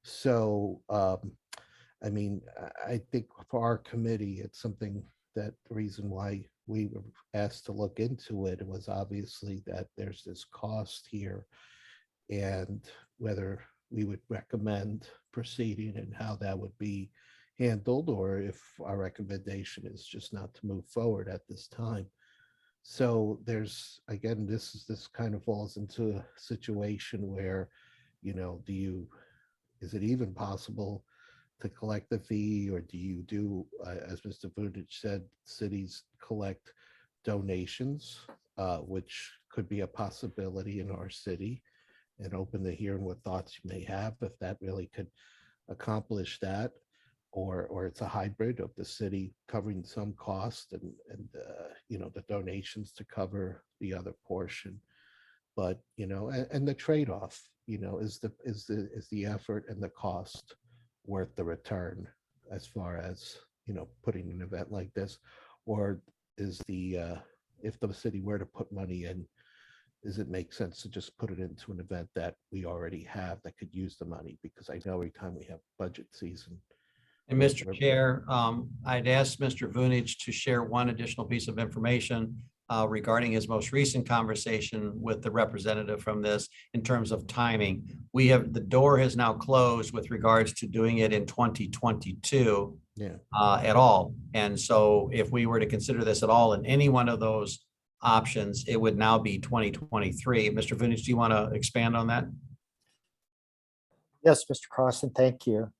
So, I mean, I think for our committee, it's something that the reason why we were asked to look into it was obviously that there's this cost here, and whether we would recommend proceeding and how that would be handled, or if our recommendation is just not to move forward at this time. So there's, again, this kind of falls into a situation where, is it even possible to collect the fee, or do you do, as Mr. Vunich said, cities collect donations, which could be a possibility in our city, and open to hearing what thoughts you may have if that really could accomplish that, or it's a hybrid of the city covering some cost and the donations to cover the other portion. But and the trade-off, is the effort and the cost worth the return, as far as putting an event like this, or is if the city were to put money in, does it make sense to just put it into an event that we already have that could use the money? Because I know every time we have budget season. And Mr. Chair, I'd asked Mr. Vunich to share one additional piece of information regarding his most recent conversation with the representative from this in terms of timing. The door has now closed with regards to doing it in 2022 at all. And so if we were to consider this at all in any one of those options, it would now be 2023. Mr. Vunich, do you want to expand on that? Yes, Mr. Crossan, thank you.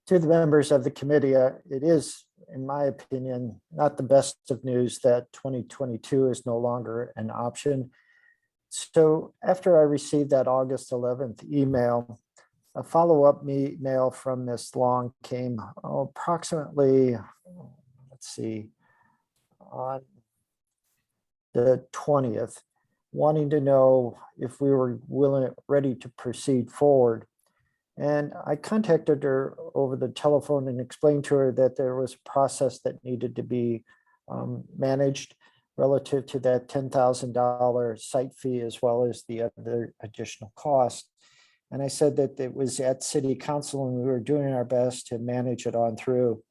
To the members of the committee, it is, in my opinion, not the best of news that 2022 is no longer an option. So after I received that August 11th email, a follow-up email from Ms. Long came approximately, on the 20th, wanting to know if we were ready to proceed forward. And I contacted her over the telephone and explained to her that there was a process that needed to be managed relative to that $10,000 site fee, as well as the other additional costs. And I said that it was at City Council and we were doing our best to manage it on through.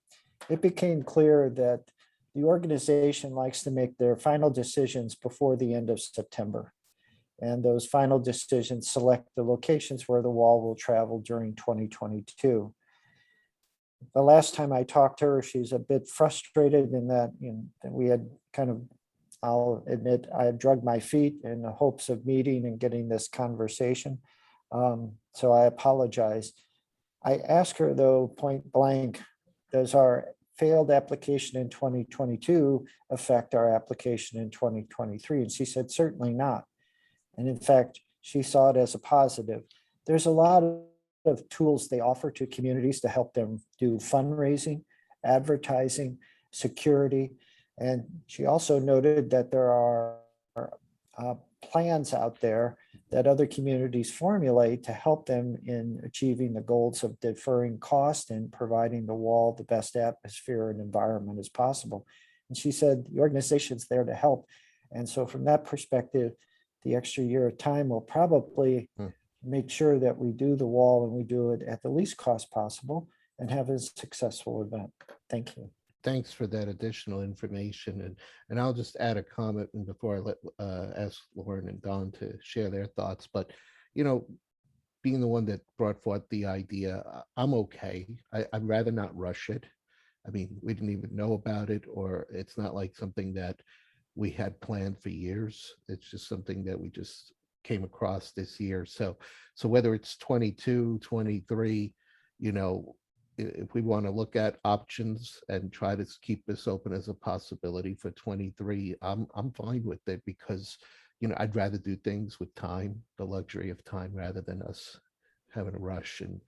It became clear that the organization likes to make their final decisions before the end of September. And those final decisions select the locations where the wall will travel during 2022. The last time I talked to her, she was a bit frustrated in that, that we had kind of, I'll admit, I had drugged my feet in the hopes of meeting and getting this conversation. So I apologize. I asked her though, point blank, does our failed application in 2022 affect our application in 2023? And she said, certainly not. And in fact, she saw it as a positive. There's a lot of tools they offer to communities to help them do fundraising, advertising, security. And she also noted that there are plans out there that other communities formulate to help them in achieving the goals of deferring cost and providing the wall the best atmosphere and environment as possible. And she said the organization's there to help. And so from that perspective, the extra year of time will probably make sure that we do the wall and we do it at the least cost possible and have a successful event. Thank you. Thanks for that additional information. And I'll just add a comment and before I let ask Lauren and Don to share their thoughts. But, you know, being the one that brought forth the idea, I'm okay. I'd rather not rush it. I mean, we didn't even know about it, or it's not like something that we had planned for years. It's just something that we just came across this year. So whether it's 22, 23, you know, if we want to look at options and try to keep this open as a possibility for 23, I'm fine with it because, you know, I'd rather do things with time, the luxury of time, rather than us having to rush and,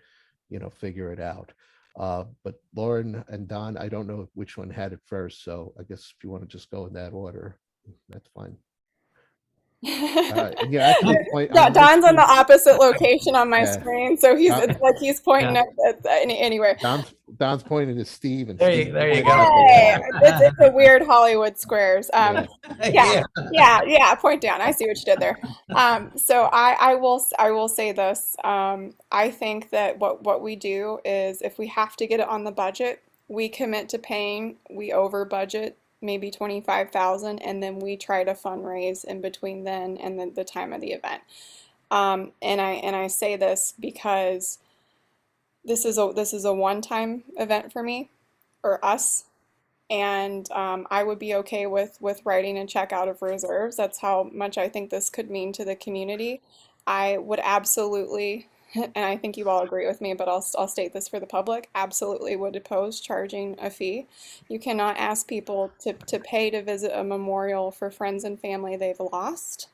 you know, figure it out. But Lauren and Don, I don't know which one had it first. So I guess if you want to just go in that order, that's fine. Yeah, Don's on the opposite location on my Yeah. screen, so it's like he's pointing at anyway. Don's pointing to Steve, and There you Steve go. Hey, it's a weird Hollywood squares. Yeah. Yeah, point down. I see what you did there. So I will say this. I think that what we do is if we have to get it on the budget, we commit to paying, we over budget maybe 25,000, and then we try to fundraise in between then and then the time of the event. And I say this because this is a one-time event for me or us, and I would be okay with writing a check out of reserves. That's how much I think this could mean to the community. I would absolutely, and I think you all agree with me, but I'll state this for the public, absolutely would oppose charging a fee. You cannot ask people to pay to visit a memorial for friends and family they've lost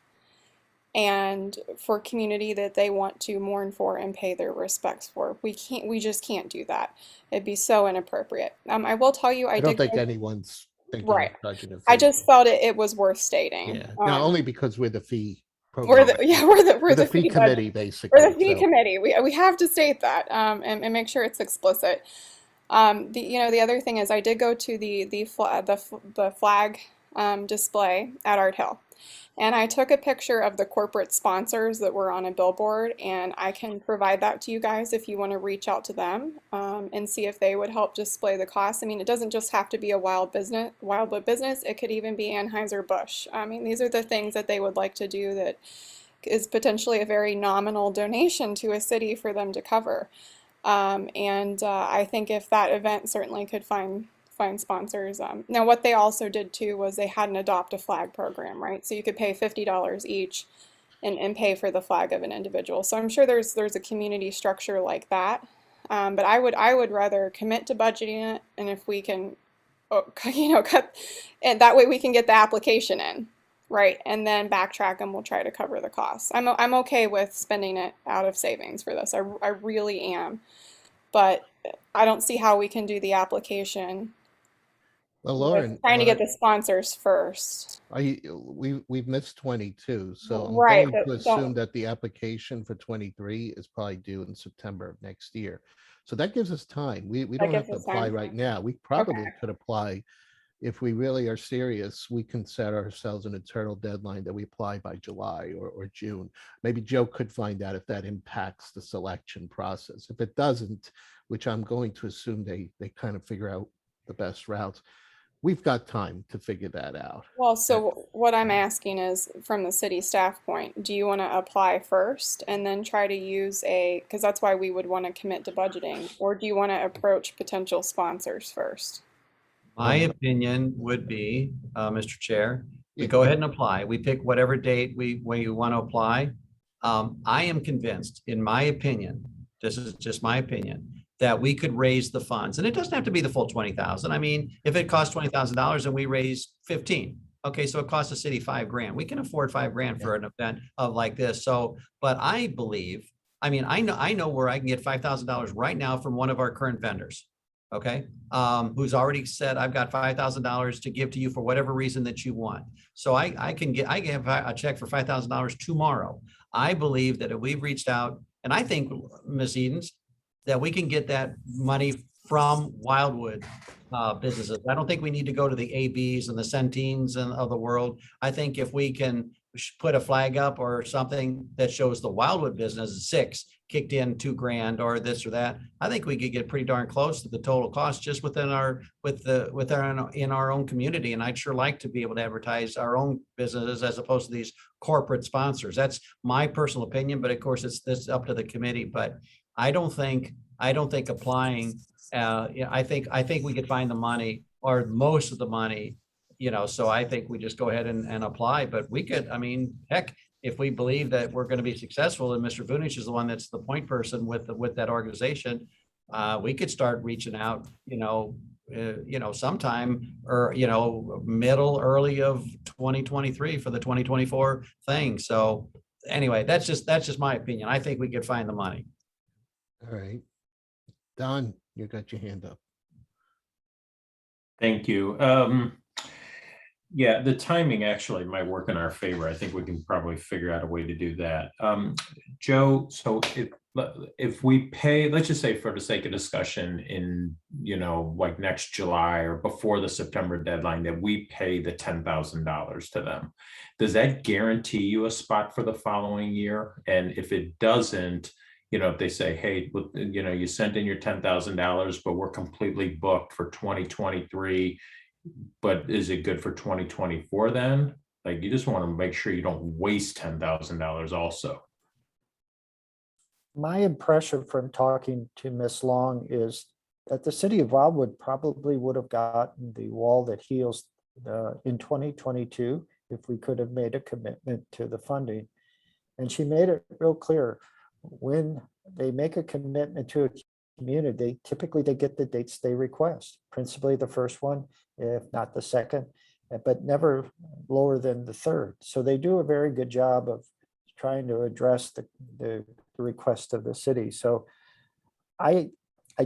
and for community that they want to mourn for and pay their respects for. We just can't do that. It'd be so inappropriate. I will tell you, I don't think anyone's thinking right. of charging a fee. I just felt it was worth stating. Yeah, not only because we're the fee. We're the fee committee, basically. We're the fee committee. We have to state that and make sure it's explicit. The other thing is I did go to the flag display at Art Hill, and I took a picture of the corporate sponsors that were on a billboard, and I can provide that to you guys if you want to reach out to them and see if they would help display the cost. I mean, it doesn't just have to be a Wildwood business. It could even be Anheuser-Busch. I mean, these are the things that they would like to do that is potentially a very nominal donation to a city for them to cover. I think if that event certainly could find sponsors. Now, what they also did too was they had an adopt a flag program, right? So you could pay $50 each and pay for the flag of an individual. So I'm sure there's a community structure like that. But I would rather commit to budgeting it, and if we can, cut, and that way we can get the application in, right? And then backtrack and we'll try to cover the costs. I'm okay with spending it out of savings for this. I really am, but I don't see how we can do the application. Well, Lauren, trying to get the sponsors first. We've missed 22, so I'm right, going to assume that the application for 23 is probably due in September of next year. So that gives us time. We don't have to apply right now. We probably could apply if we really are serious. We can set ourselves an internal deadline that we apply by July or June. Maybe Joe could find out if that impacts the selection process. If it doesn't, which I'm going to assume they kind of figure out the best routes. We've got time to figure that out. Well, so what I'm asking is from the city staff point, do you want to apply first and then try to use because that's why we would want to commit to budgeting, or do you want to approach potential sponsors first? My opinion would be, Mr. Chair, we go ahead and apply. We pick whatever date when you want to apply. I am convinced, in my opinion, this is just my opinion, that we could raise the funds. And it doesn't have to be the full 20,000. I mean, if it costs $20,000 and we raise 15, Okay, so it costs the city $5,000. We can afford $5,000 for an event of like this. So, but I believe, I mean, I know where I can get $5,000 right now from one of our current vendors. Okay, who's already said, I've got $5,000 to give to you for whatever reason that you want. So I can have a check for $5,000 tomorrow. I believe that if we've reached out, and I think, Ms. Edens, that we can get that money from Wildwood businesses. I don't think we need to go to the ABs and the Centenes and of the world. I think if we can put a flag up or something that shows the Wildwood business 6 kicked in $2,000 or this or that, I think we could get pretty darn close to the total cost just within our in our own community. And I'd sure like to be able to advertise our own businesses as opposed to these corporate sponsors. That's my personal opinion, but of course it's up to the committee. But I don't think applying. Yeah, I think we could find the money or most of the money, so I think we just go ahead and apply. But we could, I mean, heck, if we believe that we're going to be successful and Mr. Vunich is the one that's the point person with that organization, we could start reaching out, sometime or, early of 2023 for the 2024 thing. So anyway, that's just my opinion. I think we could find the money. All right. Don, you got your hand up. Thank you. Yeah, the timing actually might work in our favor. I think we can probably figure out a way to do that. Joe, so if we pay, let's just say for the sake of discussion in, like next July or before the September deadline, that we pay the $10,000 to them, does that guarantee you a spot for the following year? And if it doesn't, if they say, hey, you sent in your $10,000, but we're completely booked for 2023, but is it good for 2024 then? Like, you just want to make sure you don't waste $10,000 also. My impression from talking to Ms. Long is that the city of Wildwood probably would have gotten the wall that heals in 2022 if we could have made a commitment to the funding. And she made it real clear, when they make a commitment to a community, typically they get the dates they request, principally the first one, if not the second, but never lower than the third. So they do a very good job of trying to address the request of the city. So I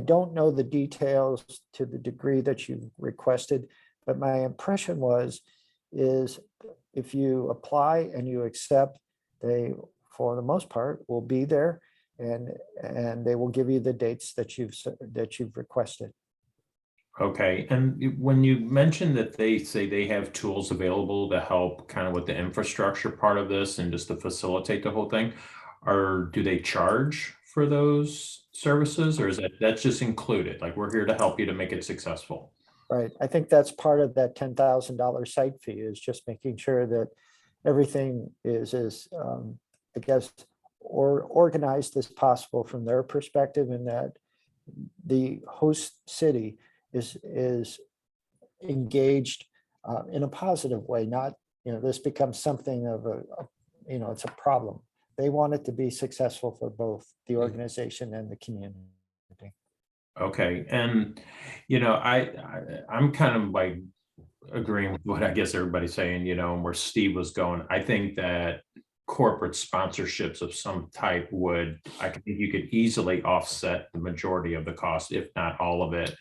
don't know the details to the degree that you requested, but my impression is if you apply and you accept, they, for the most part, will be there, and they will give you the dates that you've requested. Okay, and when you mentioned that they say they have tools available to help kind of with the infrastructure part of this and just to facilitate the whole thing, do they charge for those services, or is that's just included? Like, we're here to help you to make it successful. Right. I think that's part of that $10,000 site fee, is just making sure that everything is as I guess, or organized as possible from their perspective, and that the host city is engaged in a positive way. Not, this becomes something of it's a problem. They want it to be successful for both the organization and the community. Okay, and I'm kind of like agreeing with what I guess everybody's saying, and where Steve was going. I think that corporate sponsorships of some type I think you could easily offset the majority of the cost, if not all of it.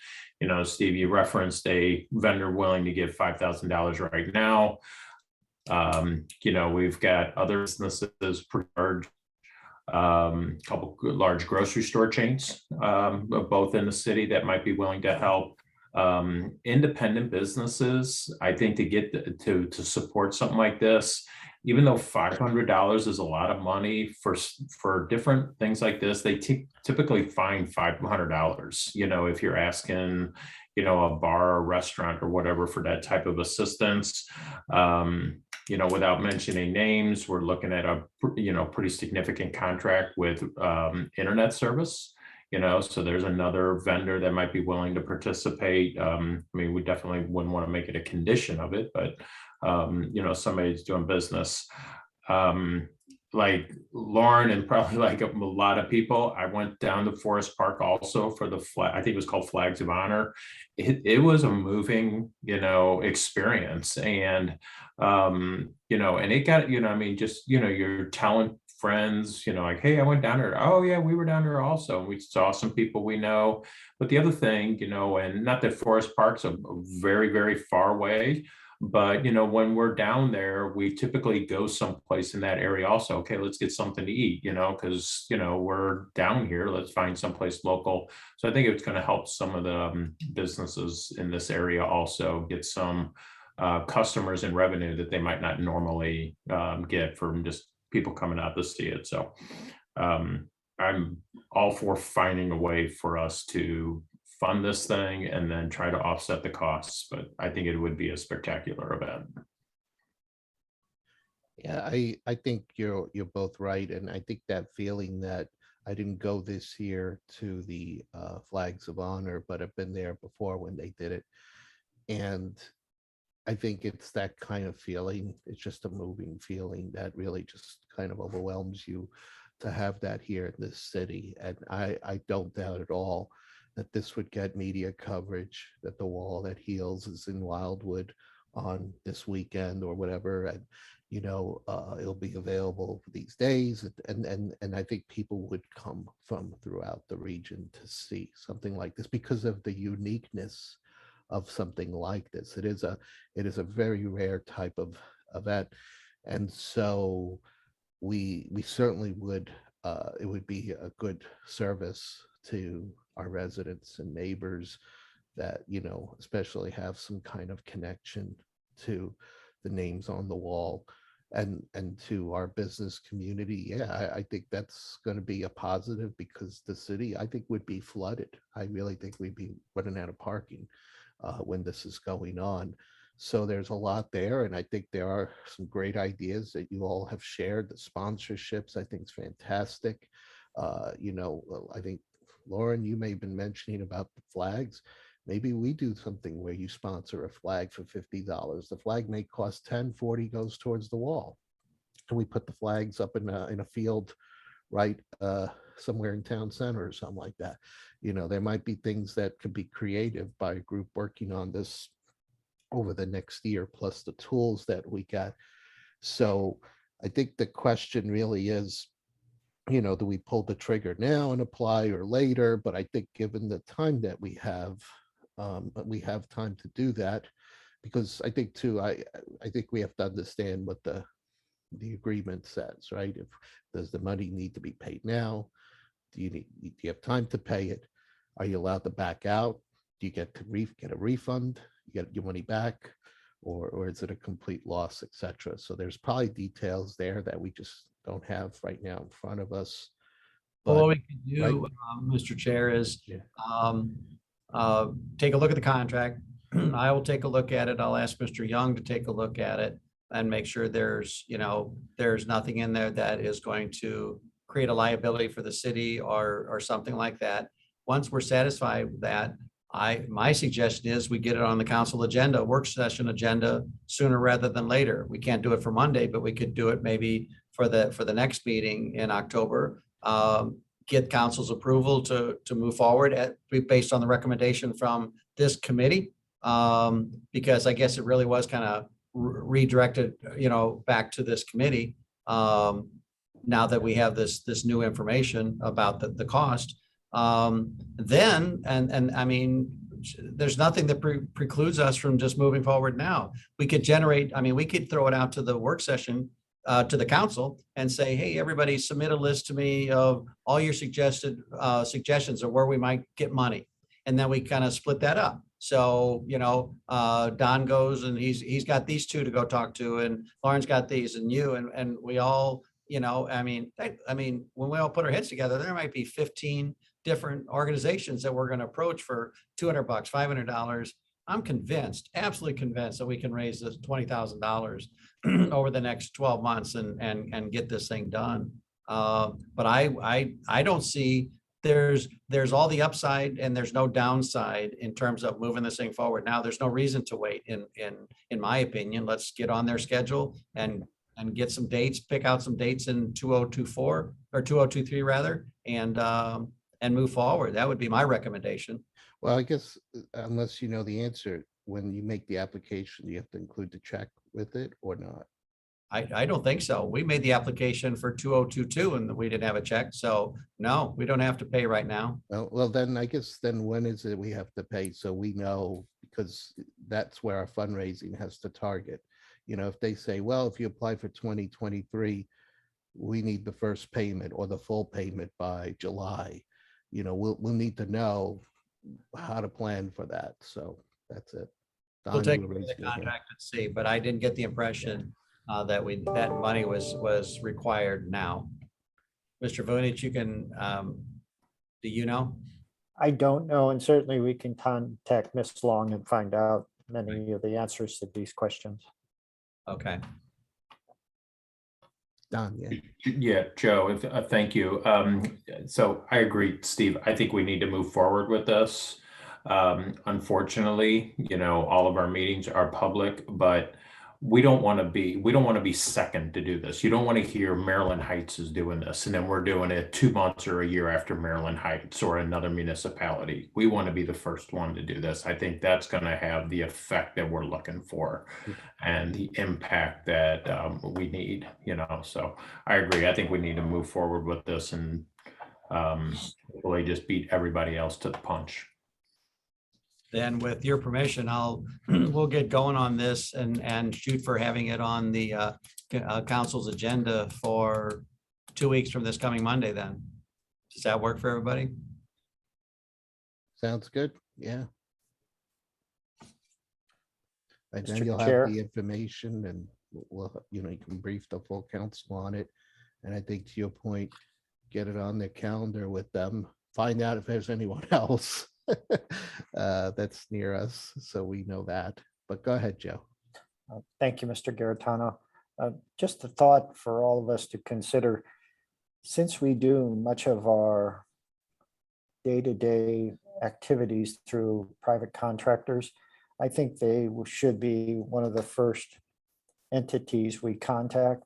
Steve, you referenced a vendor willing to give $5,000 right now. We've got other businesses, pretty large, couple large grocery store chains, both in the city, that might be willing to help. Independent businesses, I think, to get to support something like this, even though $500 is a lot of money for different things like this, they typically find $500. If you're asking, a bar or restaurant or whatever for that type of assistance. Without mentioning names, we're looking at a pretty significant contract with internet service. So there's another vendor that might be willing to participate. We definitely wouldn't want to make it a condition of it, but somebody's doing business. like Lauren and probably like a lot of people, I went down to Forest Park also for the flag. I think it was called Flags of Honor. It was a moving, experience. And, and it got, I mean, just, your talent friends, like, hey, I went down there. Oh yeah, we were down there also. We saw some people we know. But the other thing, and not that Forest Park's a very, very far away, but when we're down there, we typically go someplace in that area also. Okay, let's get something to eat, because we're down here. Let's find someplace local. So I think it's going to help some of the businesses in this area also get some customers and revenue that they might not normally get from just people coming out to see it. So I'm all for finding a way for us to fund this thing and then try to offset the costs, but I think it would be a spectacular event. Yeah, I think you're both right, and I think that feeling that I didn't go this year to the Flags of Honor, but I've been there before when they did it, and I think it's that kind of feeling. It's just a moving feeling that really just kind of overwhelms you to have that here in this city, and I don't doubt at all that this would get media coverage, that the wall that heals is in Wildwood on this weekend or whatever, and it'll be available these days, and I think people would come from throughout the region to see something like this because of the uniqueness of something like this. It is a very rare type of event, and so we certainly would. It would be a good service to our residents and neighbors that especially have some kind of connection to the names on the wall, and to our business community. Yeah, I think that's going to be a positive because the city, I think, would be flooded. I really think we'd be running out of parking when this is going on. So there's a lot there, and I think there are some great ideas that you all have shared. The sponsorships, I think, is fantastic. I think, Lauren, you may have been mentioning about the flags. Maybe we do something where you sponsor a flag for $50. The flag may cost 10, 40 goes towards the wall. And we put the flags up in a field right somewhere in town center or something like that. There might be things that could be creative by a group working on this over the next year, plus the tools that we got. So I think the question really is, do we pull the trigger now and apply or later? But I think given the time that we have time to do that, because I think too, I think we have to understand what the agreement says, right? Does the money need to be paid now? Do you have time to pay it? Are you allowed to back out? Do you get a refund? You get your money back, or is it a complete loss, etc.? So there's probably details there that we just don't have right now in front of us. But what But we can do, Mr. Chair, is Yeah. take a look at the contract. I will take a look at it. I'll ask Mr. Young to take a look at it and make sure there's nothing in there that is going to create a liability for the city or something like that. Once we're satisfied with that, my suggestion is we get it on the council agenda, work session agenda, sooner rather than later. We can't do it for Monday, but we could do it maybe for the next meeting in October. Get council's approval to move forward based on the recommendation from this committee, because I guess it really was kind of redirected, back to this committee. Now that we have this new information about the cost. Then, and I mean, there's nothing that precludes us from just moving forward now. We could we could throw it out to the work session, to the council and say, hey, everybody submit a list to me of all your suggestions of where we might get money. And then we kind of split that up. So, Don goes and he's got these two to go talk to, and Lauren's got these, and you, and we all, when we all put our heads together, there might be 15 different organizations that we're going to approach for $200, $500. I'm convinced, absolutely convinced, that we can raise this $20,000 over the next 12 months and get this thing done. But I don't see there's all the upside and there's no downside in terms of moving this thing forward. Now, there's no reason to wait in my opinion. Let's get on their schedule and and get some dates, pick out some dates in 2024 or 2023 rather, and move forward. That would be my recommendation. Well, I guess unless you know the answer, when you make the application, you have to include the check with it or not? I don't think so. We made the application for 2022 and we didn't have a check. So no, we don't have to pay right now. Well, then I guess then when is it we have to pay? So we know, because that's where our fundraising has to target. You know, if they say, well, if you apply for 2023, we need the first payment or the full payment by July, you know, we'll need to know how to plan for that. So that's it. We'll Don, take you a were look at raising the your hand. contract and see, but I didn't get the impression that money was required now. Mr. Vunich, you can, do you know? I don't know, and certainly we can contact Ms. Long and find out many of the answers to these questions. Okay. Don, yeah. Yeah, Joe, thank you. So I agree, Steve. I think we need to move forward with this. Unfortunately, you know, all of our meetings are public, but we don't want to be second to do this. You don't want to hear Maryland Heights is doing this, and then we're doing it 2 months or a year after Maryland Heights or another municipality. We want to be the first one to do this. I think that's going to have the effect that we're looking for and the impact that we need, you know. So I agree. I think we need to move forward with this and really just beat everybody else to the punch. Then with your permission, we'll get going on this and shoot for having it on the council's agenda for 2 weeks from this coming Monday then. Does that work for everybody? Sounds good. Yeah. And then Mr. you'll have Chair. the information and we'll, you know, you can brief the full council on it. And I think to your point, get it on their calendar with them, find out if there's anyone else that's near us, so we know that. But go ahead, Joe. Thank you, Mr. Garitano. Just a thought for all of us to consider. Since we do much of our day-to-day activities through private contractors, I think they should be one of the first entities we contact.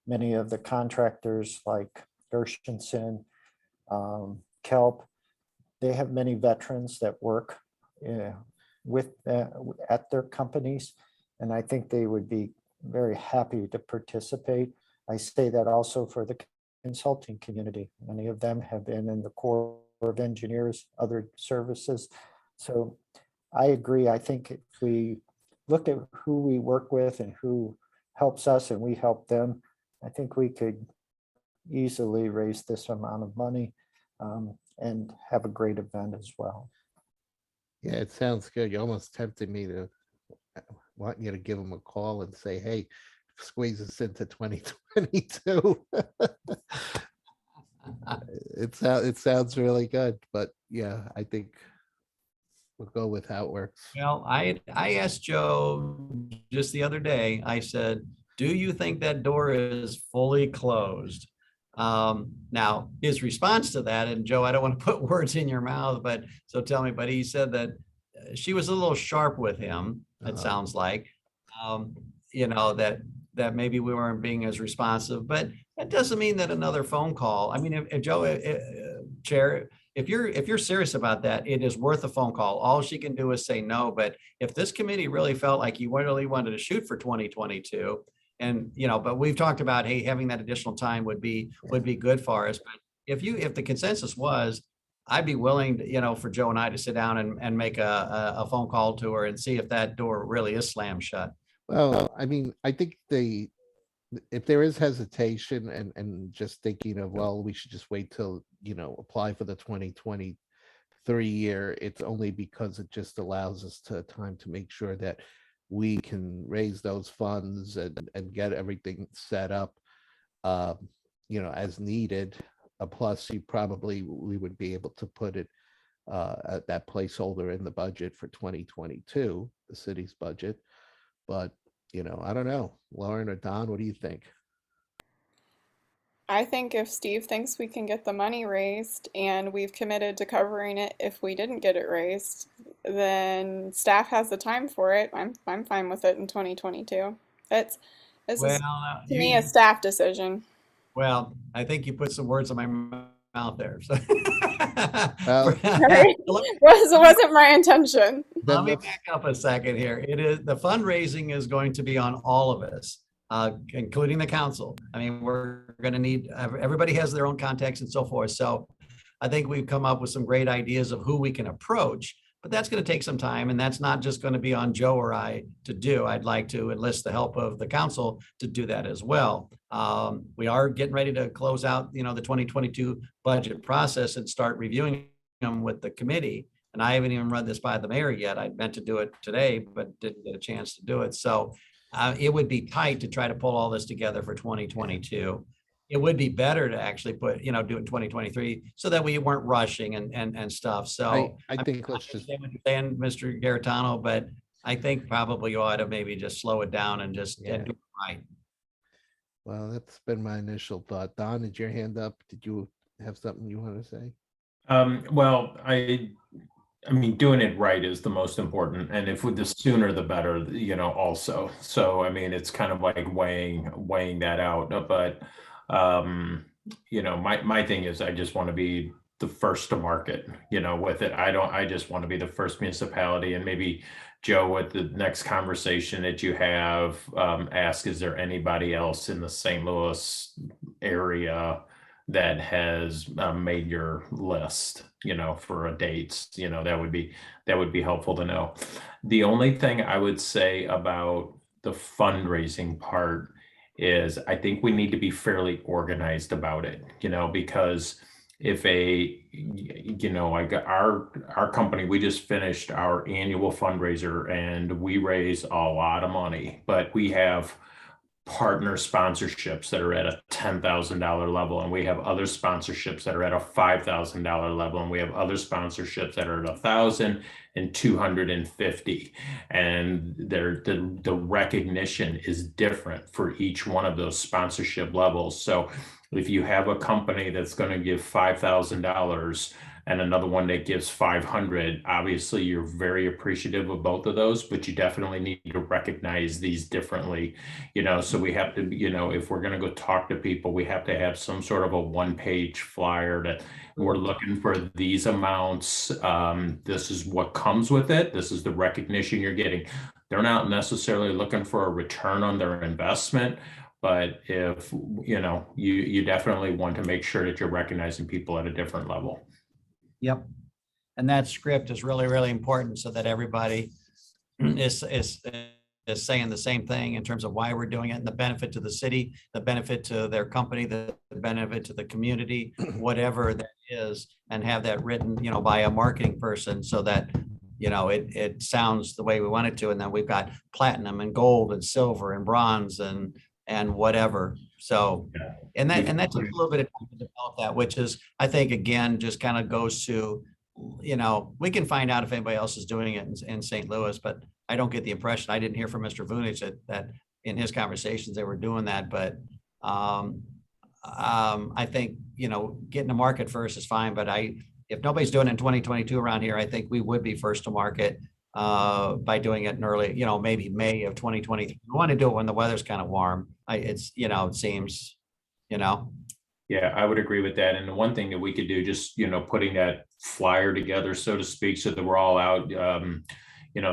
Many of the contractors like Gershenson, Kelp, they have many veterans that work at their companies, and I think they would be very happy to participate. I say that also for the consulting community. Many of them have been in the Corps of Engineers, other services. So I agree. I think if we look at who we work with and who helps us and we help them, I think we could easily raise this amount of money and have a great event as well. Yeah, it sounds good. You almost tempted me to want you to give them a call and say, hey, squeeze us into 2022. It sounds really good, but yeah, I think we'll go with how it works. Well, I asked Joe just the other day, I said, do you think that door is fully closed? Now his response to that, and Joe, I don't want to put words in your mouth, but so tell me, but he said that she was a little sharp with him. It sounds like, you know, that maybe we weren't being as responsive, but that doesn't mean that another phone call. I mean, if Joe, Chair, if you're serious about that, it is worth a phone call. All she can do is say no. But if this committee really felt like you really wanted to shoot for 2022, and you know, but we've talked about, hey, having that additional time would be good for us. But if the consensus was, I'd be willing to, you know, for Joe and I to sit down and make a phone call to her and see if that door really is slammed shut. Well, I mean, I think if there is hesitation and just thinking of, well, we should just wait till, you know, apply for the 2023 year, it's only because it just allows us time to make sure that we can raise those funds and get everything set up, you know, as needed. Plus, we would be able to put it at that placeholder in the budget for 2022, the city's budget. But, you know, I don't know, Lauren or Don, what do you think? I think if Steve thinks we can get the money raised and we've committed to covering it if we didn't get it raised, then staff has the time for it. I'm fine with it in 2022. It's This Well, is, to me, a staff decision. well, I think you put some words in my mouth there. So. Well- Right? Wasn't my intention. Let Then me let's, back up a second here. It is, the fundraising is going to be on all of us, including the council. I mean, we're going to need, everybody has their own contacts and so forth. So I think we've come up with some great ideas of who we can approach, but that's going to take some time. And that's not just going to be on Joe or I to do. I'd like to enlist the help of the council to do that as well. We are getting ready to close out, the 2022 budget process and start reviewing them with the committee. And I haven't even run this by the mayor yet. I meant to do it today, but didn't get a chance to do it. So it would be tight to try to pull all this together for 2022. It would be better to actually do it in 2023 so that we weren't rushing and stuff. So I think let's just, understand what you're saying, Mr. Garitano, but I think probably you ought to maybe just slow it down and just Yeah. do it right. well, that's been my initial thought. Don, is your hand up? Did you have something you want to say? Well, I mean, doing it right is the most important, and if with the sooner the better, also. So I mean, it's kind of like weighing that out. But my thing is, I just want to be the first to market, with it. I just want to be the first municipality, and maybe Joe, at the next conversation that you have, ask, is there anybody else in the St. Louis area that has made your list, for a dates, that would be helpful to know. The only thing I would say about the fundraising part is I think we need to be fairly organized about it, because if like our company, we just finished our annual fundraiser and we raise a lot of money, but we have partner sponsorships that are at a $10,000 level, and we have other sponsorships that are at a $5,000 level, and we have other sponsorships that are at $1,000 and $250, and the recognition is different for each one of those sponsorship levels. So if you have a company that's going to give $5,000 and another one that gives 500, obviously you're very appreciative of both of those, but you definitely need to recognize these differently, so we have to, if we're going to go talk to people, we have to have some sort of a one-page flyer that we're looking for these amounts. This is what comes with it. This is the recognition you're getting. They're not necessarily looking for a return on their investment, but if, you definitely want to make sure that you're recognizing people at a different level. Yep. And that script is really, really important so that everybody is saying the same thing in terms of why we're doing it and the benefit to the city, the benefit to their company, the benefit to the community, whatever that is, and have that written, by a marketing person so that, it sounds the way we want it to. And then we've got platinum and gold and silver and bronze and whatever. So, and that takes a little bit of time to develop that, which is, I think, again, just kind of goes to, we can find out if anybody else is doing it in St. Louis, but I don't get the impression, I didn't hear from Mr. Vunich that in his conversations they were doing that, but I think, getting to market first is fine, but if nobody's doing it in 2022 around here, I think we would be first to market by doing it in early, maybe May of 2023. We want to do it when the weather's kind of warm. It seems, Yeah, I would agree with that. And the one thing that we could do, just, putting that flyer together, so to speak, so that we're all out,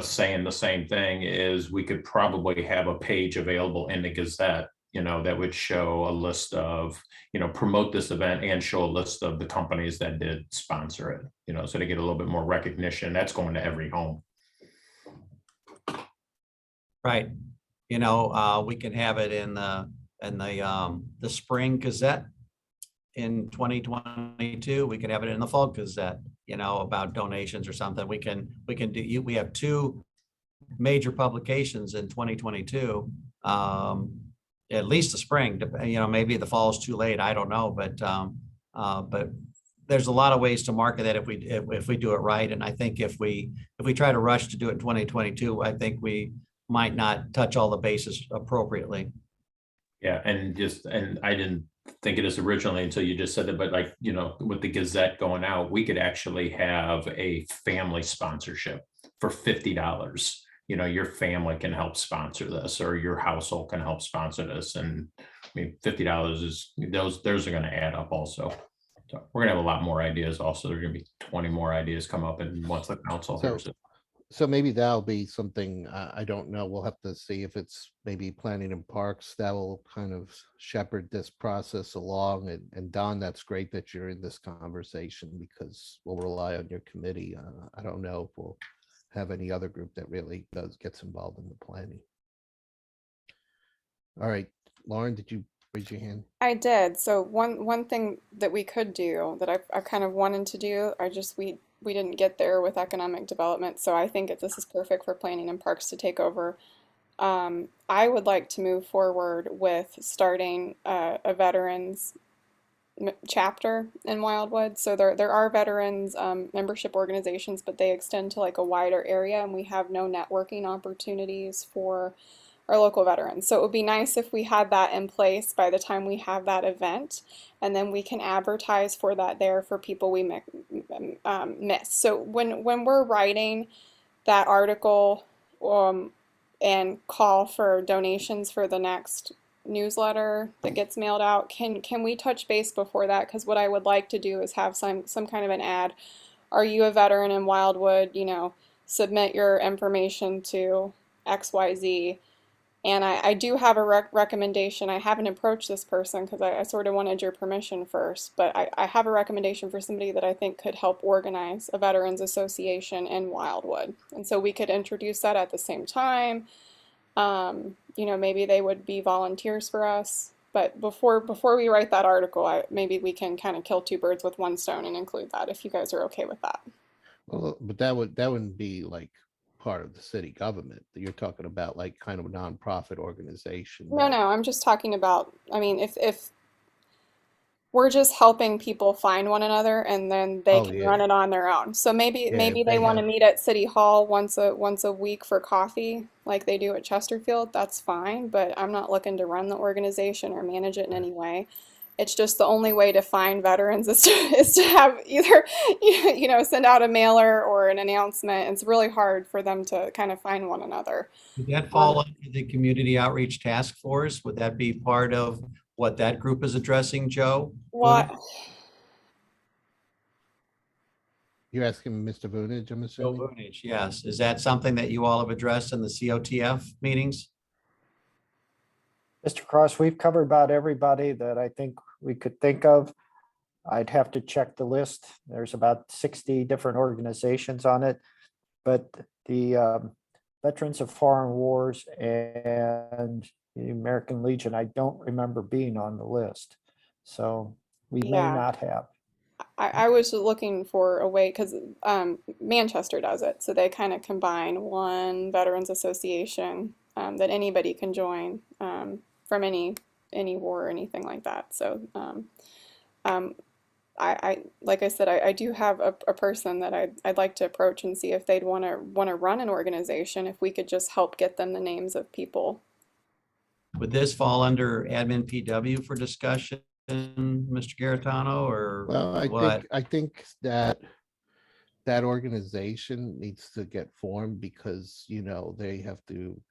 saying the same thing, is we could probably have a page available in the Gazette, that would show a list of, promote this event and show a list of the companies that did sponsor it, so to get a little bit more recognition. That's going to every home. right. We can have it in the spring Gazette in 2022. We could have it in the fall Gazette, about donations or something. We can do, we have two major publications in 2022. At least the spring, maybe the fall is too late. I don't know, but there's a lot of ways to market that if we do it right. And I think if we try to rush to do it in 2022, I think we might not touch all the bases appropriately. Yeah, and I didn't think of this originally until you just said that, but with the Gazette going out, we could actually have a family sponsorship for $50, your family can help sponsor this, or your household can help sponsor this. And I mean, $50 is, those are going to add up also. So we're gonna have a lot more ideas also. There are gonna be 20 more ideas come up, and once the council hears it. So maybe that'll be something, I don't know. We'll have to see if it's maybe planning and parks that will kind of shepherd this process along. And Don, that's great that you're in this conversation because we'll rely on your committee. I don't know if we'll have any other group that really gets involved in the planning. All right, Lauren, did you raise your hand? I did. So one thing that we could do that I kind of wanted to do, we didn't get there with economic development. So I think this is perfect for planning and parks to take over. I would like to move forward with starting a veterans chapter in Wildwood. So there are veterans membership organizations, but they extend to like a wider area, and we have no networking opportunities for our local veterans. So it would be nice if we had that in place by the time we have that event, and then we can advertise for that there for people we miss. So when we're writing that article and call for donations for the next newsletter that gets mailed out, can we touch base before that? Because what I would like to do is have some kind of an ad. Are you a veteran in Wildwood? Submit your information to XYZ. And I do have a recommendation. I haven't approached this person because I sort of wanted your permission first, but I have a recommendation for somebody that I think could help organize a veterans association in Wildwood. And so we could introduce that at the same time. Maybe they would be volunteers for us. But before we write that article, maybe we can kind of kill two birds with one stone and include that if you guys are okay with that. Well, but that wouldn't be like part of the city government. You're talking about like kind of a nonprofit organization. No, I'm just talking about, I mean, if we're just helping people find one another and then they can run it on their own. So maybe they want to meet at City Hall once a week for coffee like they do at Chesterfield. That's fine, but I'm not looking to run the organization or manage it in any way. It's just the only way to find veterans is to have either, send out a mailer or an announcement. It's really hard for them to kind of find one another. Would that fall under the Community Outreach Task Force? Would that be part of what that group is addressing, Joe? What? You're asking Mr. Vunich, I'm Joe assuming? Vunich, yes. Is that something that you all have addressed in the COTF meetings? Mr. Cross, we've covered about everybody that I think we could think of. I'd have to check the list. There's about 60 different organizations on it, but the Veterans of Foreign Wars and the American Legion, I don't remember being on the list. So we may not have. I was looking for a way, because Manchester does it. So they kind of combine one veterans association that anybody can join from any war or anything like that. So I like I said, I do have a person that I'd like to approach and see if they'd want to run an organization, if we could just help get them the names of people. Would this fall under admin PW for discussion, Mr. Garitano, or well, I think that organization needs to get formed because they have to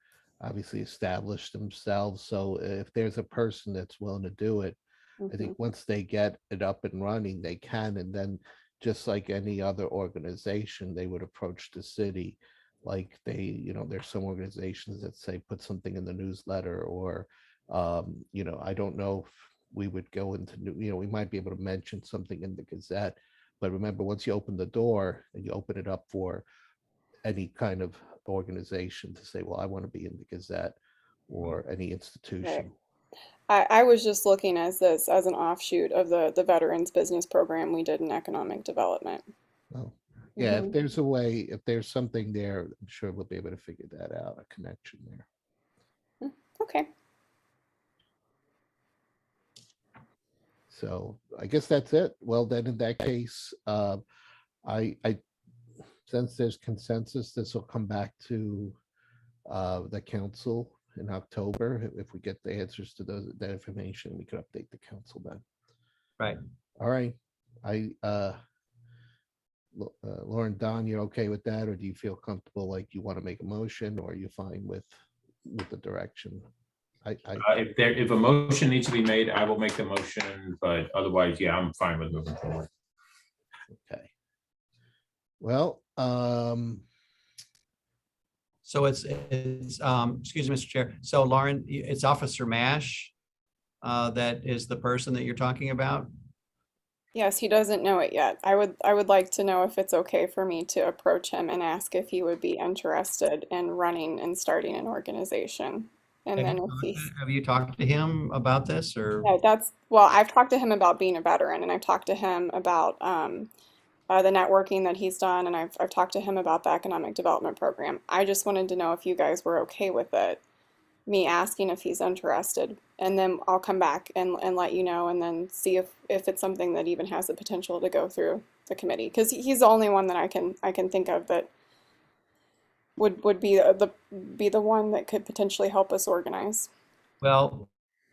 obviously establish themselves. So if there's a person that's willing to do it, I think once they get it up and running, they can. And then just like any other organization, they would approach the city. Like there's some organizations that say put something in the newsletter, or I don't know if we would go into we might be able to mention something in the Gazette. But remember, once you open the door and you open it up for any kind of organization to say, well, I want to be in the Gazette or any institution. Right. I was just looking as an offshoot of the Veterans Business Program we did in economic development. Oh, yeah. If there's a way, if there's something there, I'm sure we'll be able to figure that out, a connection there. Okay. So I guess that's it. Well, then in that case, I since there's consensus, this will come back to the council in October. If we get the answers to that information, we could update the council then. right? All right. Lauren, Don, you're okay with that, or do you feel comfortable, like you want to make a motion, or are you fine with the direction? If a motion needs to be made, I will make the motion, but otherwise, yeah, I'm fine with moving forward. Okay. Well, So it's, excuse me, Mr. Chair. So Lauren, it's Officer Mash that is the person that you're talking about? Yes, he doesn't know it yet. I would like to know if it's okay for me to approach him and ask if he would be interested in running and starting an organization. And then if he's, Have you talked to him about this or? yeah, well, I've talked to him about being a veteran, and I've talked to him about the networking that he's done, and I've talked to him about the economic development program. I just wanted to know if you guys were okay with it, me asking if he's interested, and then I'll come back and let you know, and then see if it's something that even has the potential to go through the committee, because he's the only one that I can think of that would be the one that could potentially help us organize. Well,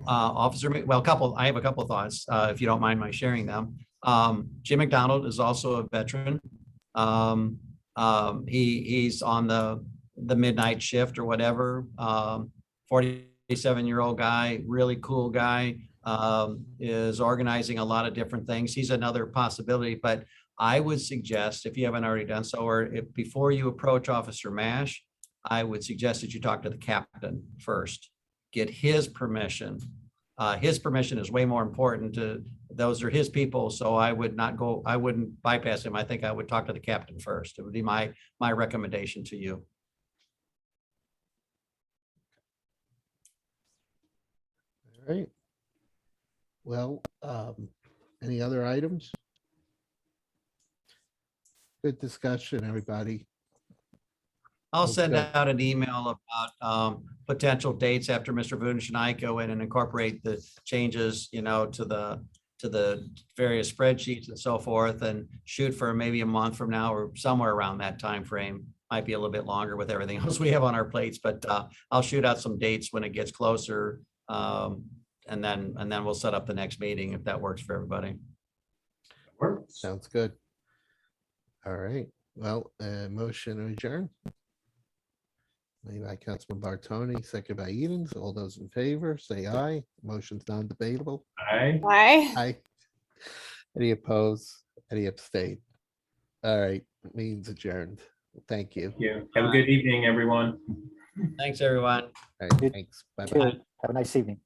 I have a couple of thoughts, if you don't mind my sharing them. Jim McDonald is also a veteran. He's on the midnight shift or whatever. 47-year-old guy, really cool guy, is organizing a lot of different things. He's another possibility, but I would suggest, if you haven't already done so, or if before you approach Officer Mash, I would suggest that you talk to the captain first, get his permission. His permission is way more important to, those are his people. So I wouldn't bypass him. I think I would talk to the captain first. It would be my recommendation to you. all right. Well, any other items? Good discussion, everybody. I'll send Okay. out an email about potential dates after Mr. Vunish and I go in and incorporate the changes, to the various spreadsheets and so forth, and shoot for maybe a month from now or somewhere around that time frame. Might be a little bit longer with everything else we have on our plates, but I'll shoot out some dates when it gets closer. And then we'll set up the next meeting if that works for everybody. Works. Sounds good. All right. Well, motion to adjourn. Made by Councilman Bartoni, second by Edens. All those in favor, say aye. Motion's non-debatable. Aye. Bye. Aye. Any opposed? Any abstain? All right, meeting's adjourned. Thank you. Yeah. Have a good evening, everyone. Thanks, everyone. All right, Good. thanks. Bye-bye. Cheers. Have a nice evening.